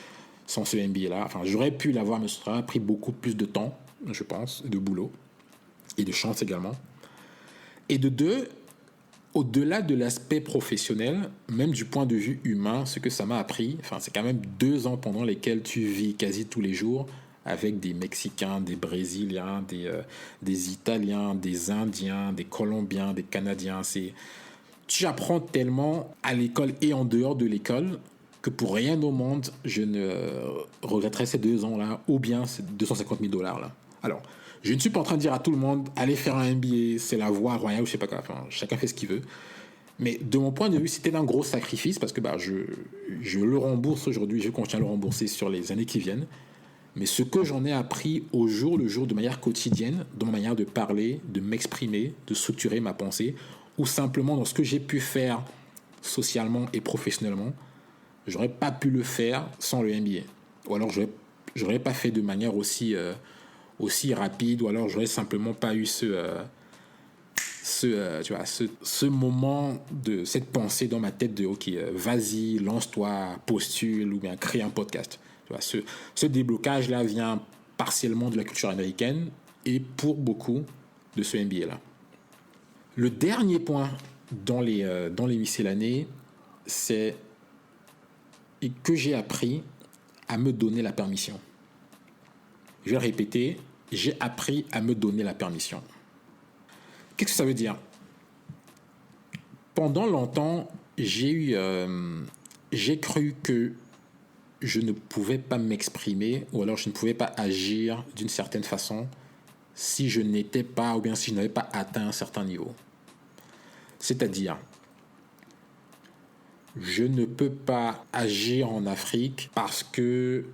sans ce MBA-là. Enfin, j'aurais pu l'avoir, mais ça aurait pris beaucoup plus de temps, je pense, de boulot et de chance également. Et de deux, au-delà de l'aspect professionnel, même du point de vue humain, ce que ça m'a appris, c'est quand même 2 ans pendant lesquels tu vis quasi tous les jours avec des Mexicains, des Brésiliens, des Italiens, des Indiens, des Colombiens, des Canadiens. Tu apprends tellement à l'école et en dehors de l'école que pour rien au monde, je ne regretterais ces 2 ans-là ou bien ces $250,000 là. Alors, je ne suis pas en train de dire à tout le monde, allez faire un MBA, c'est la voie royale ou je sais pas quoi. Chacun fait ce qu'il veut. Mais de mon point de vue, c'était un gros sacrifice parce que je le rembourse aujourd'hui, je continue à le rembourser sur les années qui viennent. Mais ce que j'en ai appris au jour le jour de manière quotidienne, dans ma manière de parler, de m'exprimer, de structurer ma pensée, ou simplement dans ce que j'ai pu faire socialement et professionnellement, j'aurais pas pu le faire sans le MBA. Ou alors j'aurais pas fait de manière aussi rapide, ou alors j'aurais simplement pas eu ce moment de cette pensée dans ma tête de ok, vas-y, lance-toi, postule ou bien crée un podcast. Tu vois, ce déblocage là vient partiellement de la culture américaine et pour beaucoup de ce MBA là. Le dernier point dans les miscellanées, c'est que j'ai appris à me donner la permission. Je vais le répéter, j'ai appris à me donner la permission. Qu'est-ce que ça veut dire ? Pendant longtemps, j'ai cru que je ne pouvais pas m'exprimer ou alors je ne pouvais pas agir d'une certaine façon si je n'étais pas ou bien si je n'avais pas atteint un certain niveau. C'est-à-dire, je ne peux pas agir en Afrique parce que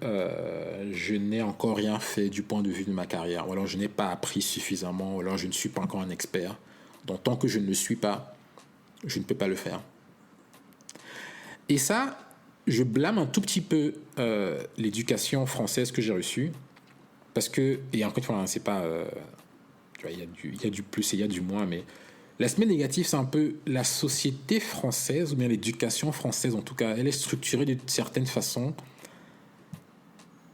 je n'ai encore rien fait du point de vue de ma carrière, ou alors je n'ai pas appris suffisamment, ou alors je ne suis pas encore un expert. Donc tant que je ne le suis pas, je ne peux pas le faire. Et ça, je blâme un tout petit peu l'éducation française que j'ai reçue, parce que, et encore une fois, c'est pas... il y a du plus et il y a du moins, mais L'aspect négatif, c'est un peu la société française, ou bien l'éducation française en tout cas. Elle est structurée d'une certaine façon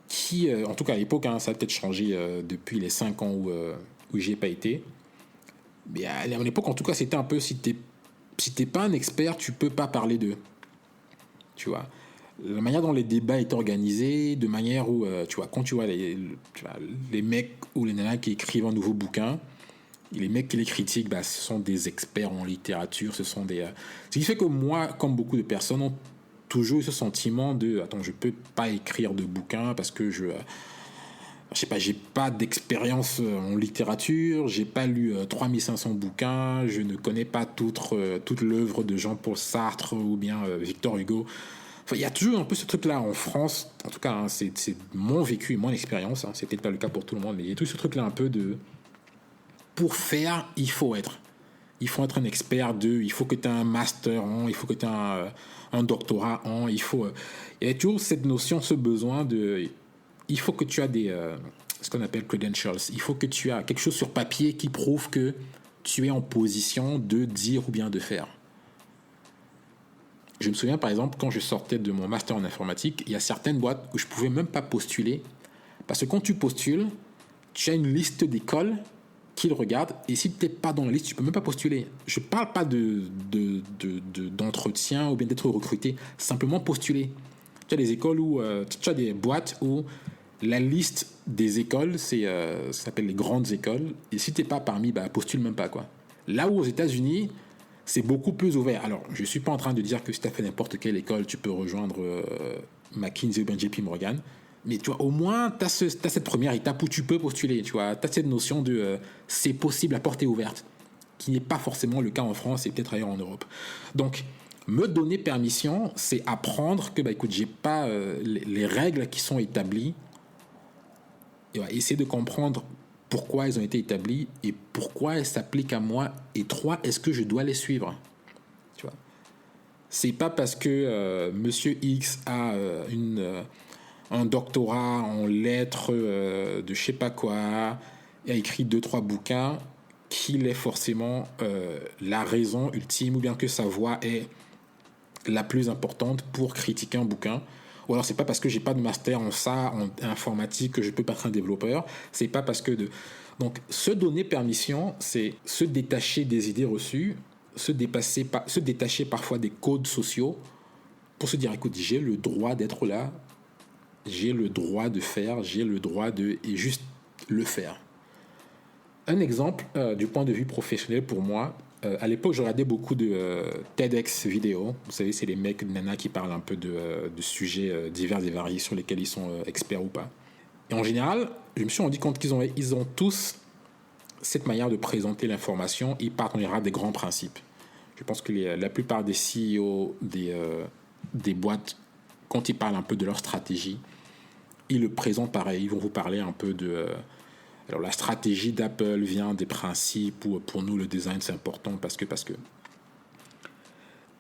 qui, en tout cas à l'époque, hein, ça a peut-être changé depuis les 5 ans où j'y ai pas été. Mais à l'époque, en tout cas, c'était un peu si t'es pas un expert, tu peux pas parler d'eux. Tu vois. La manière dont les débats étaient organisés, de manière où, tu vois, quand tu vois les mecs ou les nanas qui écrivent un nouveau bouquin, les mecs qui les critiquent, bah, ce sont des experts en littérature, ce sont des... Ce qui fait que moi, comme beaucoup de personnes, ont toujours eu ce sentiment de attends, je peux pas écrire de bouquin parce que je sais pas, j'ai pas d'expérience en littérature, j'ai pas lu 3500 bouquins, je ne connais pas toute l'œuvre de Jean-Paul Sartre ou bien Victor Hugo. Enfin, il y a toujours un peu ce truc-là en France, en tout cas, hein, c'est mon vécu, mon expérience, hein, c'est peut-être pas le cas pour tout le monde, mais il y a tout ce truc-là un peu de pour faire, il faut être un expert il faut que tu aies un master il faut que tu aies un doctorat il y a toujours cette notion, ce besoin il faut que tu as ce qu'on appelle credentials, il faut que tu as quelque chose sur papier qui prouve que tu es en position de dire ou bien de faire. Je me souviens par exemple quand je sortais de mon master en informatique, il y a certaines boîtes où je pouvais même pas postuler parce que quand tu postules, tu as une liste d'écoles qui le regardent, et si tu n'es pas dans la liste, tu peux même pas postuler. Je parle pas d'entretien ou bien d'être recruté, simplement postuler. Tu as des écoles où tu as des boîtes où la liste des écoles, ça s'appelle les grandes écoles, et si tu n'es pas parmi, bah postule même pas quoi. Là où aux États-Unis, c'est beaucoup plus ouvert. Alors, je suis pas en train de dire que si tu as fait n'importe quelle école, tu peux rejoindre McKinsey ou bien JP Morgan. Mais tu vois, au moins, tu as cette première étape où tu peux postuler. Tu vois, tu as cette notion de c'est possible à portée ouverte, qui n'est pas forcément le cas en France et peut-être ailleurs en Europe. Donc, me donner permission, c'est apprendre que, bah, écoute, j'ai pas les règles qui sont établies. Et ouais, essayer de comprendre pourquoi elles ont été établies et pourquoi elles s'appliquent à moi. Et 3, est-ce que je dois les suivre? Tu vois, c'est pas parce que Monsieur X a un doctorat en lettres de je sais pas quoi, et a écrit 2-3 bouquins, qu'il est forcément la raison ultime ou bien que sa voix est la plus importante pour critiquer un bouquin. Ou alors c'est pas parce que j'ai pas de master en ça, en informatique, que je peux pas être un développeur. C'est pas parce que donc se donner permission, c'est se détacher des idées reçues, se détacher parfois des codes sociaux pour se dire écoute, j'ai le droit d'être là, j'ai le droit de faire, j'ai le droit et juste le faire. Un exemple du point de vue professionnel pour moi, à l'époque je regardais beaucoup de TEDx vidéos. Vous savez, c'est les mecs, les nanas qui parlent un peu de sujets divers et variés sur lesquels ils sont experts ou pas. Et en général, je me suis rendu compte qu'ils ont tous cette manière de présenter l'information. Ils partent en général des grands principes. Je pense que la plupart des CEO des boîtes, quand ils parlent un peu de leur stratégie, ils le présentent pareil. Ils vont vous parler un peu de... alors la stratégie d'Apple vient des principes où pour nous le design c'est important parce que...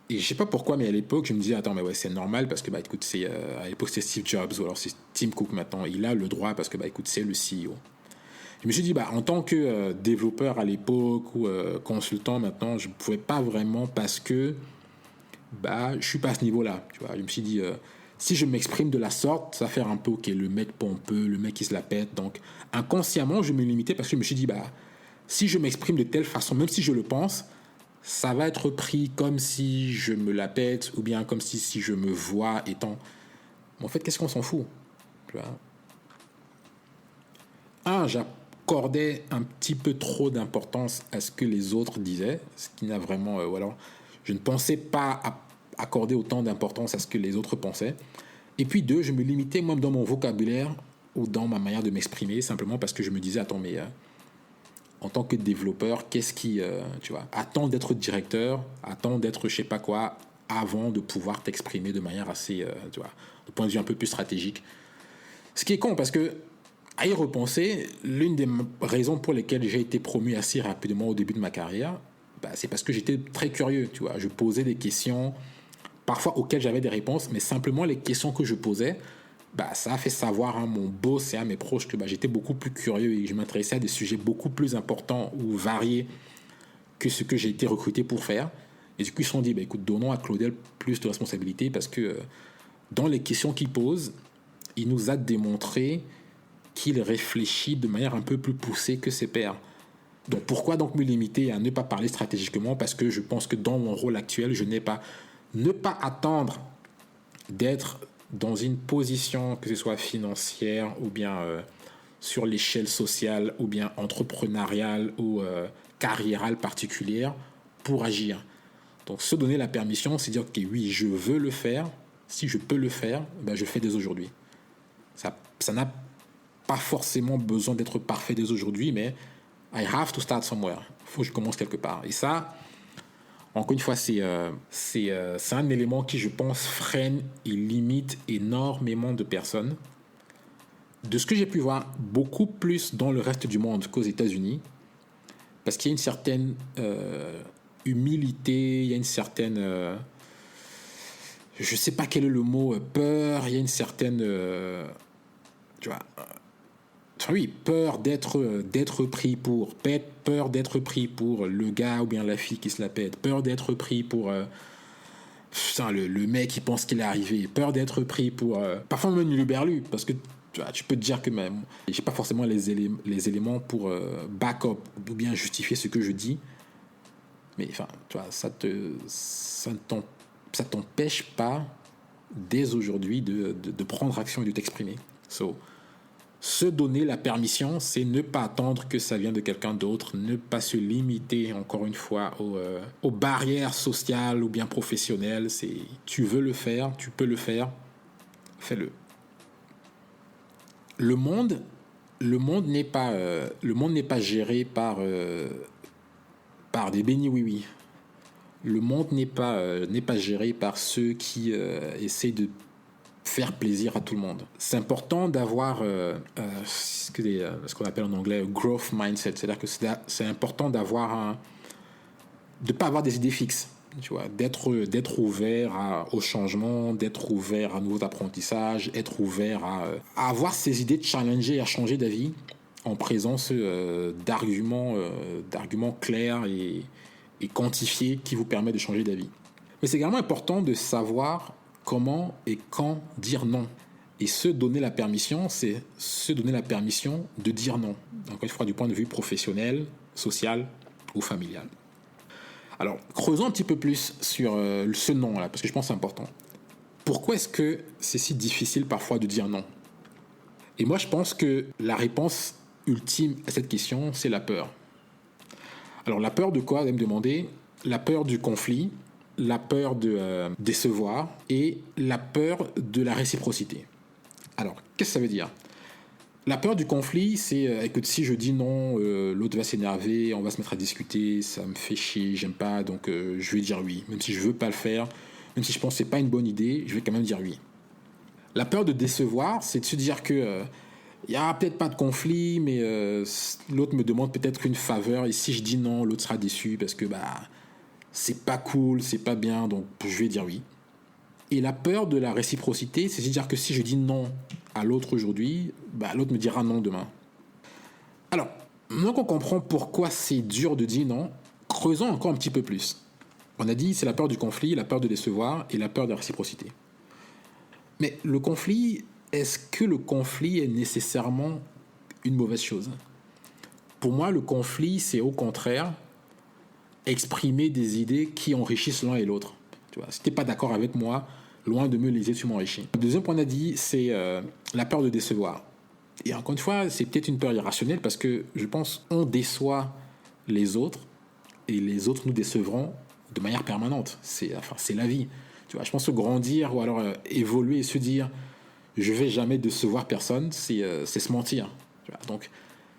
Et je sais pas pourquoi, mais à l'époque je me disais attends mais ouais c'est normal parce que bah écoute à l'époque c'est Steve Jobs ou alors c'est Tim Cook maintenant. Il a le droit parce que bah écoute c'est le CEO. Je me suis dit bah en tant que développeur à l'époque ou consultant maintenant je ne pouvais pas vraiment parce que bah je suis pas à ce niveau-là. Tu vois, je me suis dit si je m'exprime de la sorte, ça va faire un peu ok, le mec pompeux, le mec qui se la pète. Donc inconsciemment, je me limitais parce que je me suis dit bah si je m'exprime de telle façon, même si je le pense, ça va être pris comme si je me la pète ou bien comme si je me vois étant. Mais en fait, qu'est-ce qu'on s'en fout? Tu vois, j'accordais un petit peu trop d'importance à ce que les autres disaient, ce qui n'a vraiment ou alors je ne pensais pas accorder autant d'importance à ce que les autres pensaient. Et puis 2, je me limitais moi dans mon vocabulaire ou dans ma manière de m'exprimer simplement parce que je me disais attends mais en tant que développeur, qu'est-ce qui tu vois, attends d'être directeur, attends d'être je sais pas quoi avant de pouvoir t'exprimer de manière assez tu vois, de point de vue un peu plus stratégique. Ce qui est con parce que à y repenser, l'une des raisons pour lesquelles j'ai été promu assez rapidement au début de ma carrière, bah, c'est parce que j'étais très curieux, tu vois, je posais des questions parfois auxquelles j'avais des réponses, mais simplement les questions que je posais, bah, ça a fait savoir à mon boss et à mes proches que bah, j'étais beaucoup plus curieux et que je m'intéressais à des sujets beaucoup plus importants ou variés que ce que j'ai été recruté pour faire. Et du coup, ils se sont dit, écoute, donnons à Claudel plus de responsabilités parce que dans les questions qu'il pose, il nous a démontré qu'il réfléchit de manière un peu plus poussée que ses pairs. Donc pourquoi donc me limiter à ne pas parler stratégiquement? Parce que je pense que dans mon rôle actuel, je n'ai pas... Ne pas attendre d'être dans une position, que ce soit financière ou bien sur l'échelle sociale ou bien entrepreneuriale ou carriérale particulière pour agir. Donc se donner la permission, c'est dire que oui, je veux le faire. Si je peux le faire, je fais dès aujourd'hui. Ça n'a pas forcément besoin d'être parfait dès aujourd'hui, mais I have to start somewhere. Il faut que je commence quelque part. Et ça, encore une fois, c'est un élément qui, je pense, freine et limite énormément de personnes. De ce que j'ai pu voir, beaucoup plus dans le reste du monde qu'aux États-Unis, parce qu'il y a une certaine humilité, il y a une certaine... je ne sais pas quel est le mot, peur, il y a une certaine... tu vois... oui, peur d'être pris pour... Peur d'être pris pour le gars ou bien la fille qui se la pète. Peur d'être pris pour... le mec qui pense qu'il est arrivé. Peur d'être pris pour... parfois même une berlu, parce que tu peux te dire que même j'ai pas forcément les éléments pour back up ou bien justifier ce que je dis. Mais enfin, tu vois, ça t'empêche pas dès aujourd'hui de prendre action et de t'exprimer. Se donner la permission, c'est ne pas attendre que ça vienne de quelqu'un d'autre, ne pas se limiter, encore une fois, aux barrières sociales ou bien professionnelles. Tu veux le faire, tu peux le faire, fais-le. Le monde n'est pas géré par des bénis oui-oui. Le monde n'est pas géré par ceux qui essaient de faire plaisir à tout le monde. C'est important d'avoir ce qu'on appelle en anglais growth mindset, c'est-à-dire que c'est important de pas avoir des idées fixes, tu vois, d'être ouvert au changement, d'être ouvert à nouveaux apprentissages, être ouvert à avoir ses idées, de challenger, à changer d'avis en présence d'arguments clairs et quantifiés qui vous permettent de changer d'avis. Mais c'est également important de savoir comment et quand dire non. Et se donner la permission, c'est se donner la permission de dire non. Encore une fois, du point de vue professionnel, social ou familial. Alors, creusons un petit peu plus sur ce non-là, parce que je pense que c'est important. Pourquoi est-ce que c'est si difficile parfois de dire non? Et moi, je pense que la réponse ultime à cette question, c'est la peur. Alors, la peur de quoi? Vous allez me demander. La peur du conflit, la peur de décevoir et la peur de la réciprocité. Alors, qu'est-ce que ça veut dire? La peur du conflit, c'est écoute, si je dis non, l'autre va s'énerver, on va se mettre à discuter, ça me fait chier, j'aime pas, donc je vais dire oui. Même si je veux pas le faire, même si je pense que c'est pas une bonne idée, je vais quand même dire oui. La peur de décevoir, c'est de se dire que il y a peut-être pas de conflit, mais l'autre me demande peut-être une faveur, et si je dis non, l'autre sera déçu parce que c'est pas cool, c'est pas bien, donc je vais dire oui. Et la peur de la réciprocité, c'est de dire que si je dis non à l'autre aujourd'hui, l'autre me dira non demain. Alors, maintenant qu'on comprend pourquoi c'est dur de dire non, creusons encore un petit peu plus. On a dit c'est la peur du conflit, la peur de décevoir et la peur de la réciprocité. Mais le conflit, est-ce que le conflit est nécessairement une mauvaise chose? Pour moi, le conflit, c'est au contraire exprimer des idées qui enrichissent l'un et l'autre. Tu vois, si tu n'es pas d'accord avec moi, loin de me léser, tu m'enrichis. Le deuxième point qu'on a dit, c'est la peur de décevoir. Et encore une fois, c'est peut-être une peur irrationnelle parce que je pense qu'on déçoit les autres et les autres nous décevront de manière permanente. C'est la vie. Tu vois, je pense que grandir ou alors évoluer et se dire je vais jamais décevoir personne, c'est se mentir. Tu vois, donc,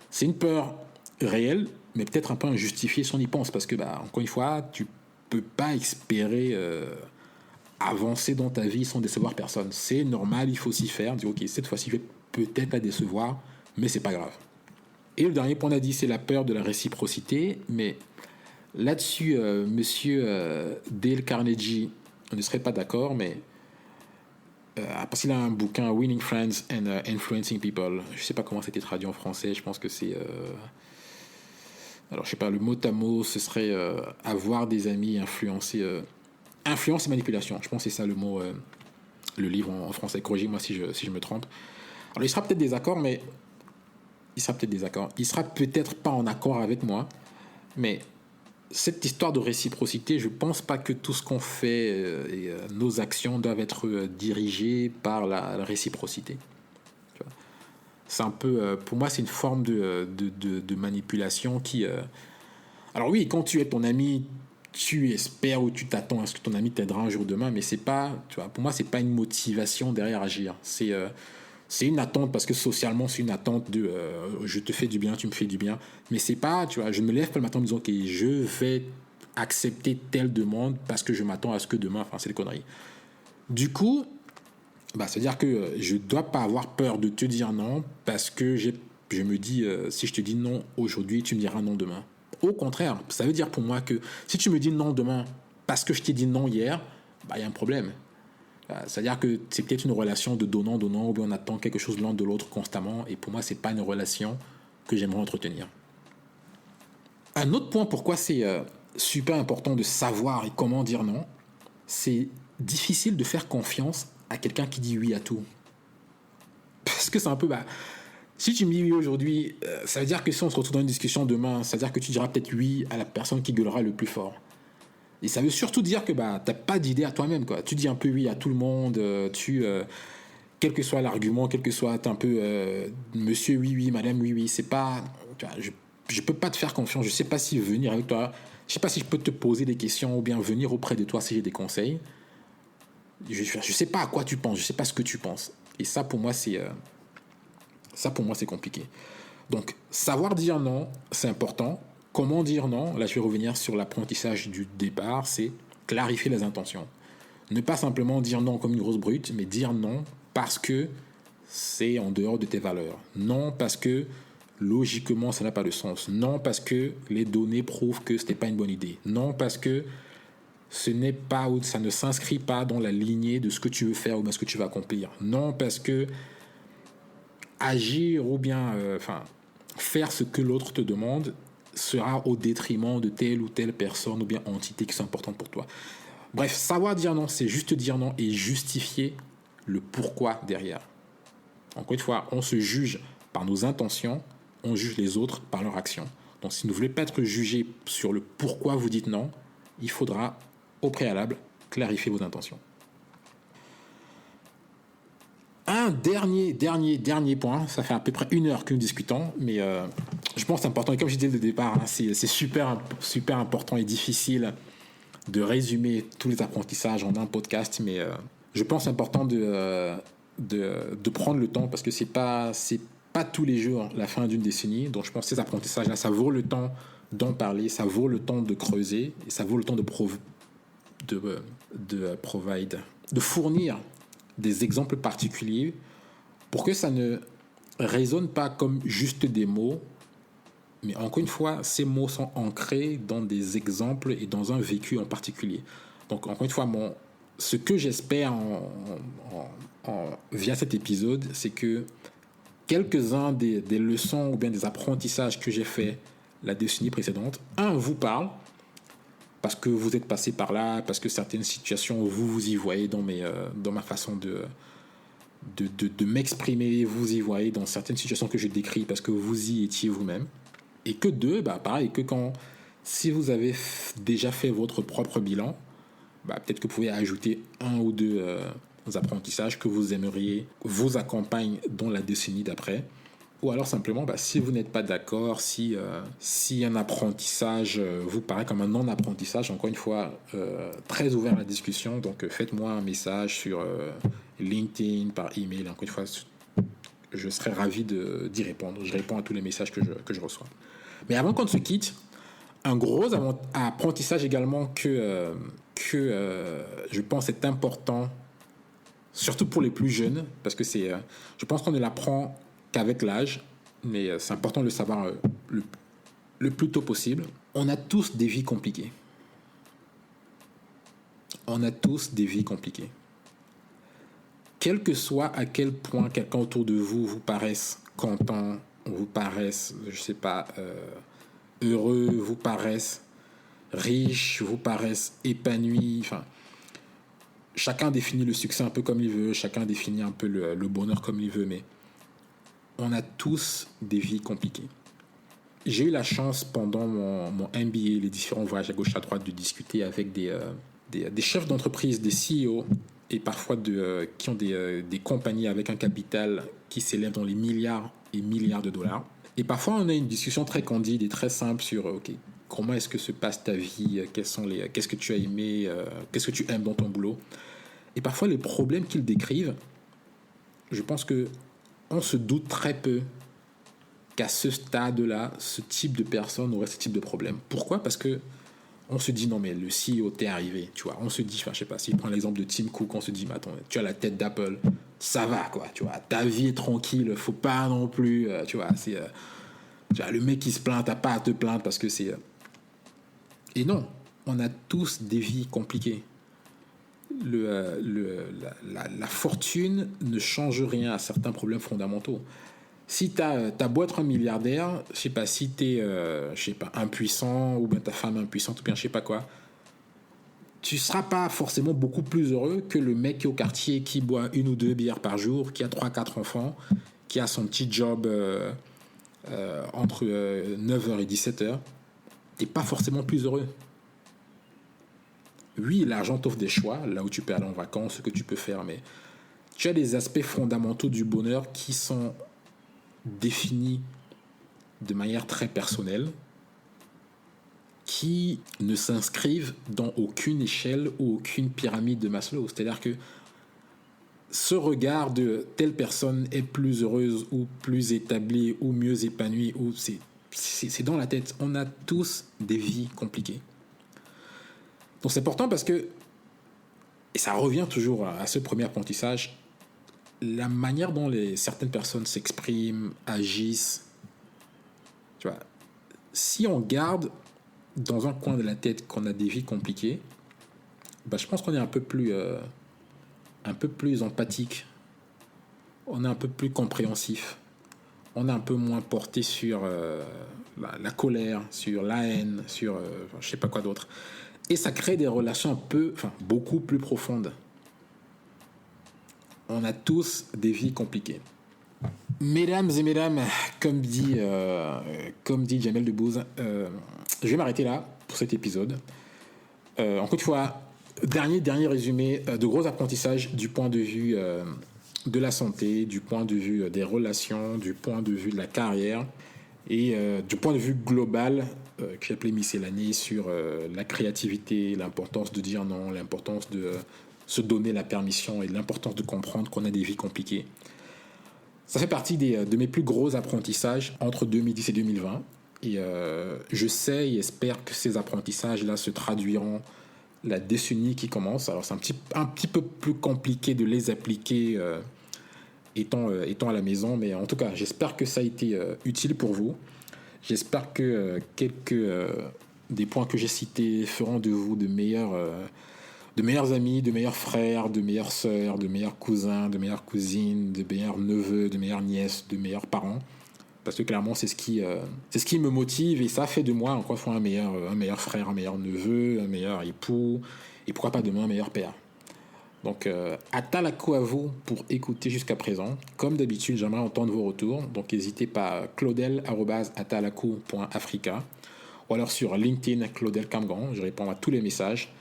c'est une peur réelle, mais peut-être un peu injustifiée si on y pense parce que, encore une fois, tu peux pas espérer avancer dans ta vie sans décevoir personne. C'est normal, il faut s'y faire. Dire ok, cette fois-ci, je vais peut-être la décevoir, mais c'est pas grave. Et le dernier point qu'on a dit, c'est la peur de la réciprocité. Mais là-dessus, monsieur Dale Carnegie, on ne serait pas d'accord, mais parce qu'il a un bouquin Winning Friends and Influencing People. Je sais pas comment c'était traduit en français. Je pense que c'est Alors, je sais pas, le mot à mot, ce serait avoir des amis, influencer. Influence et manipulation. Je pense que c'est ça le mot, le livre en français. Corrigez-moi si je me trompe. Alors, il sera peut-être désaccord, mais. Il sera peut-être désaccord. Il sera peut-être pas en accord avec moi, mais cette histoire de réciprocité, je pense pas que tout ce qu'on fait et nos actions doivent être dirigées par la réciprocité. Tu vois. C'est un peu, pour moi, c'est une forme de manipulation qui. Alors oui, quand tu es ton ami, tu espères ou tu t'attends à ce que ton ami t'aidera un jour ou demain, mais c'est pas, tu vois, pour moi, c'est pas une motivation derrière agir. C'est une attente parce que socialement, c'est une attente de je te fais du bien, tu me fais du bien. Mais c'est pas, tu vois, je me lève pas le matin en me disant que je vais accepter telle demande parce que je m'attends à ce que demain, enfin, c'est des conneries. Du coup, bah, c'est-à-dire que je dois pas avoir peur de te dire non parce que je me dis, si je te dis non aujourd'hui, tu me diras non demain. Au contraire, ça veut dire pour moi que si tu me dis non demain parce que je t'ai dit non hier, bah, il y a un problème. C'est-à-dire que c'est peut-être une relation de donnant-donnant, ou bien on attend quelque chose l'un de l'autre constamment, et pour moi, c'est pas une relation que j'aimerais entretenir. Un autre point pourquoi c'est super important de savoir et comment dire non, c'est difficile de faire confiance à quelqu'un qui dit oui à tout. Parce que c'est un peu, bah, si tu me dis oui aujourd'hui, ça veut dire que si on se retrouve dans une discussion demain, ça veut dire que tu diras peut-être oui à la personne qui gueulera le plus fort. Et ça veut surtout dire que bah, tu n'as pas d'idée à toi-même, quoi. Tu dis un peu oui à tout le monde, quel que soit l'argument, quel que soit un peu monsieur oui, oui, madame oui, oui. C'est pas. Tu vois, je peux pas te faire confiance. Je sais pas si venir avec toi. Je sais pas si je peux te poser des questions ou bien venir auprès de toi si j'ai des conseils. Je sais pas à quoi tu penses. Je sais pas ce que tu penses. Et ça, pour moi, c'est compliqué. Donc, savoir dire non, c'est important. Comment dire non? Là, je vais revenir sur l'apprentissage du départ, c'est clarifier les intentions. Ne pas simplement dire non comme une grosse brute, mais dire non parce que c'est en dehors de tes valeurs. Non parce que logiquement, ça n'a pas de sens. Non parce que les données prouvent que ce n'est pas une bonne idée. Non parce que ce n'est pas ou ça ne s'inscrit pas dans la lignée de ce que tu veux faire ou de ce que tu vas accomplir. Non parce que agir ou bien faire ce que l'autre te demande sera au détriment de telle ou telle personne ou bien entité qui sont importantes pour toi. Bref, savoir dire non, c'est juste dire non et justifier le pourquoi derrière. Encore une fois, on se juge par nos intentions, on juge les autres par leurs actions. Donc si vous ne voulez pas être jugé sur le pourquoi vous dites non, il faudra au préalable clarifier vos intentions. Un dernier point, ça fait à peu près 1 heure que nous discutons, mais je pense que c'est important. Et comme je disais au départ, hein, c'est super important et difficile de résumer tous les apprentissages en un podcast, mais je pense important de prendre le temps parce que c'est pas tous les jours la fin d'une décennie. Donc je pense que ces apprentissages-là, ça vaut le temps d'en parler, ça vaut le temps de creuser et ça vaut le temps de fournir des exemples particuliers pour que ça ne résonne pas comme juste des mots, mais encore une fois, ces mots sont ancrés dans des exemples et dans un vécu en particulier. Donc encore une fois, ce que j'espère via cet épisode, c'est que quelques-uns des leçons ou bien des apprentissages que j'ai fait la décennie précédente, vous parlent, parce que vous êtes passé par là, parce que certaines situations, vous y voyez dans ma façon de m'exprimer, vous y voyez dans certaines situations que je décris, parce que vous y étiez vous-même. Et que pareil, que si vous avez déjà fait votre propre bilan, peut-être que vous pouvez ajouter 1 ou 2 apprentissages que vous aimeriez vous accompagnent dans la décennie d'après. Ou alors simplement, si vous n'êtes pas d'accord, si un apprentissage vous paraît comme un non-apprentissage, encore une fois, très ouvert à la discussion, donc faites-moi un message sur LinkedIn, par email, encore une fois, je serais ravi d'y répondre. Je réponds à tous les messages que je reçois. Mais avant qu'on ne se quitte, un gros apprentissage également que je pense est important, surtout pour les plus jeunes, parce que je pense qu'on ne l'apprend qu'avec l'âge, mais c'est important de le savoir le plus tôt possible. On a tous des vies compliquées. On a tous des vies compliquées. Quel que soit à quel point quelqu'un autour de vous paraisse content, vous paraisse, je sais pas, heureux, vous paraissent riches, vous paraissent épanouis. Enfin, chacun définit le succès un peu comme il veut, chacun définit un peu le bonheur comme il veut, mais on a tous des vies compliquées. J'ai eu la chance pendant mon MBA, les différents voyages à gauche à droite, de discuter avec des chefs d'entreprise, des CEO, et parfois qui ont des compagnies avec un capital qui s'élève dans les milliards et milliards de dollars. Et parfois, on a une discussion très candide et très simple sur comment est-ce que se passe ta vie, qu'est-ce que tu as aimé, qu'est-ce que tu aimes dans ton boulot. Et parfois, les problèmes qu'ils décrivent, je pense qu'on se doute très peu qu'à ce stade-là, ce type de personne aurait ce type de problème. Pourquoi ? Parce que on se dit, non mais le CEO t'est arrivé, tu vois. On se dit, enfin je sais pas, si je prends l'exemple de Tim Cook, on se dit, mais attends, tu as la tête d'Apple, ça va quoi, tu vois. Ta vie est tranquille, faut pas non plus, tu vois, tu vois, le mec qui se plaint, t'as pas à te plaindre parce que c'est... Et non, on a tous des vies compliquées. La fortune ne change rien à certains problèmes fondamentaux. Si t'as beau être un milliardaire, je sais pas, si t'es je sais pas, impuissant, ou bien ta femme impuissante, ou bien je sais pas quoi, tu seras pas forcément beaucoup plus heureux que le mec qui est au quartier, qui boit 1 ou 2 bières par jour, qui a 3-4 enfants, qui a son petit job entre 9h et 17h. T'es pas forcément plus heureux. Oui, l'argent t'offre des choix, là où tu peux aller en vacances, ce que tu peux faire, mais tu as des aspects fondamentaux du bonheur qui sont définis de manière très personnelle, qui ne s'inscrivent dans aucune échelle ou aucune pyramide de Maslow. C'est-à-dire que ce regard de telle personne est plus heureuse ou plus établie ou mieux épanouie, ou c'est dans la tête. On a tous des vies compliquées. Donc c'est important parce que, et ça revient toujours à ce premier apprentissage, la manière dont certaines personnes s'expriment, agissent, tu vois, si on garde dans un coin de la tête qu'on a des vies compliquées, bah, je pense qu'on est un peu plus empathique, on est un peu plus compréhensif, on est un peu moins porté sur la colère, sur la haine, sur je sais pas quoi d'autre. Et ça crée des relations beaucoup plus profondes. On a tous des vies compliquées. Mesdames et mesdames, comme dit Jamel Debbouze, je vais m'arrêter là pour cet épisode. Encore une fois, dernier résumé, de gros apprentissages du point de vue de la santé, du point de vue des relations, du point de vue de la carrière et du point de vue global que j'ai appelé miscellanée sur la créativité, l'importance de dire non, l'importance de se donner la permission et l'importance de comprendre qu'on a des vies compliquées. Ça fait partie de mes plus gros apprentissages entre 2010 et 2020. Et je sais et espère que ces apprentissages-là se traduiront la décennie qui commence. Alors c'est un petit peu plus compliqué de les appliquer étant à la maison, mais en tout cas, j'espère que ça a été utile pour vous. J'espère que quelques des points que j'ai cités feront de vous de meilleurs amis, de meilleurs frères, de meilleures sœurs, de meilleurs cousins, de meilleures cousines, de meilleurs neveux, de meilleures nièces, de meilleurs parents. Parce que clairement, c'est ce qui me motive et ça fait de moi, encore une fois, un meilleur frère, un meilleur neveu, un meilleur époux et pourquoi pas demain un meilleur père. Donc, atalaku à vous pour écouter jusqu'à présent. Comme d'habitude, j'aimerais entendre vos retours. Donc, n'hésitez pas, claudel@atalaku.africa ou alors sur LinkedIn, Claudel Camgrand. Je réponds à tous les messages.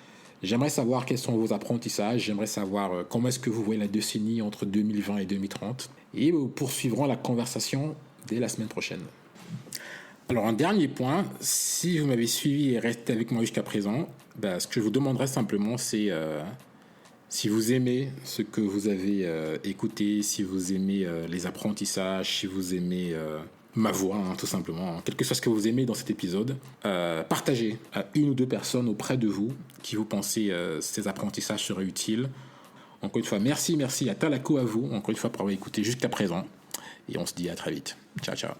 J'aimerais savoir quels sont vos apprentissages. J'aimerais savoir comment est-ce que vous voyez la décennie entre 2020 et 2030. Et nous poursuivrons la conversation dès la semaine prochaine. Alors, un dernier point. Si vous m'avez suivi et resté avec moi jusqu'à présent, ce que je vous demanderais simplement, c'est... si vous aimez ce que vous avez écouté, si vous aimez les apprentissages, si vous aimez ma voix, tout simplement, quel que soit ce que vous aimez dans cet épisode, partagez à 1 ou 2 personnes auprès de vous qui vous pensez ces apprentissages seraient utiles. Encore une fois, merci, atalaku à vous, encore une fois, pour avoir écouté jusqu'à présent. Et on se dit à très vite. Ciao, ciao.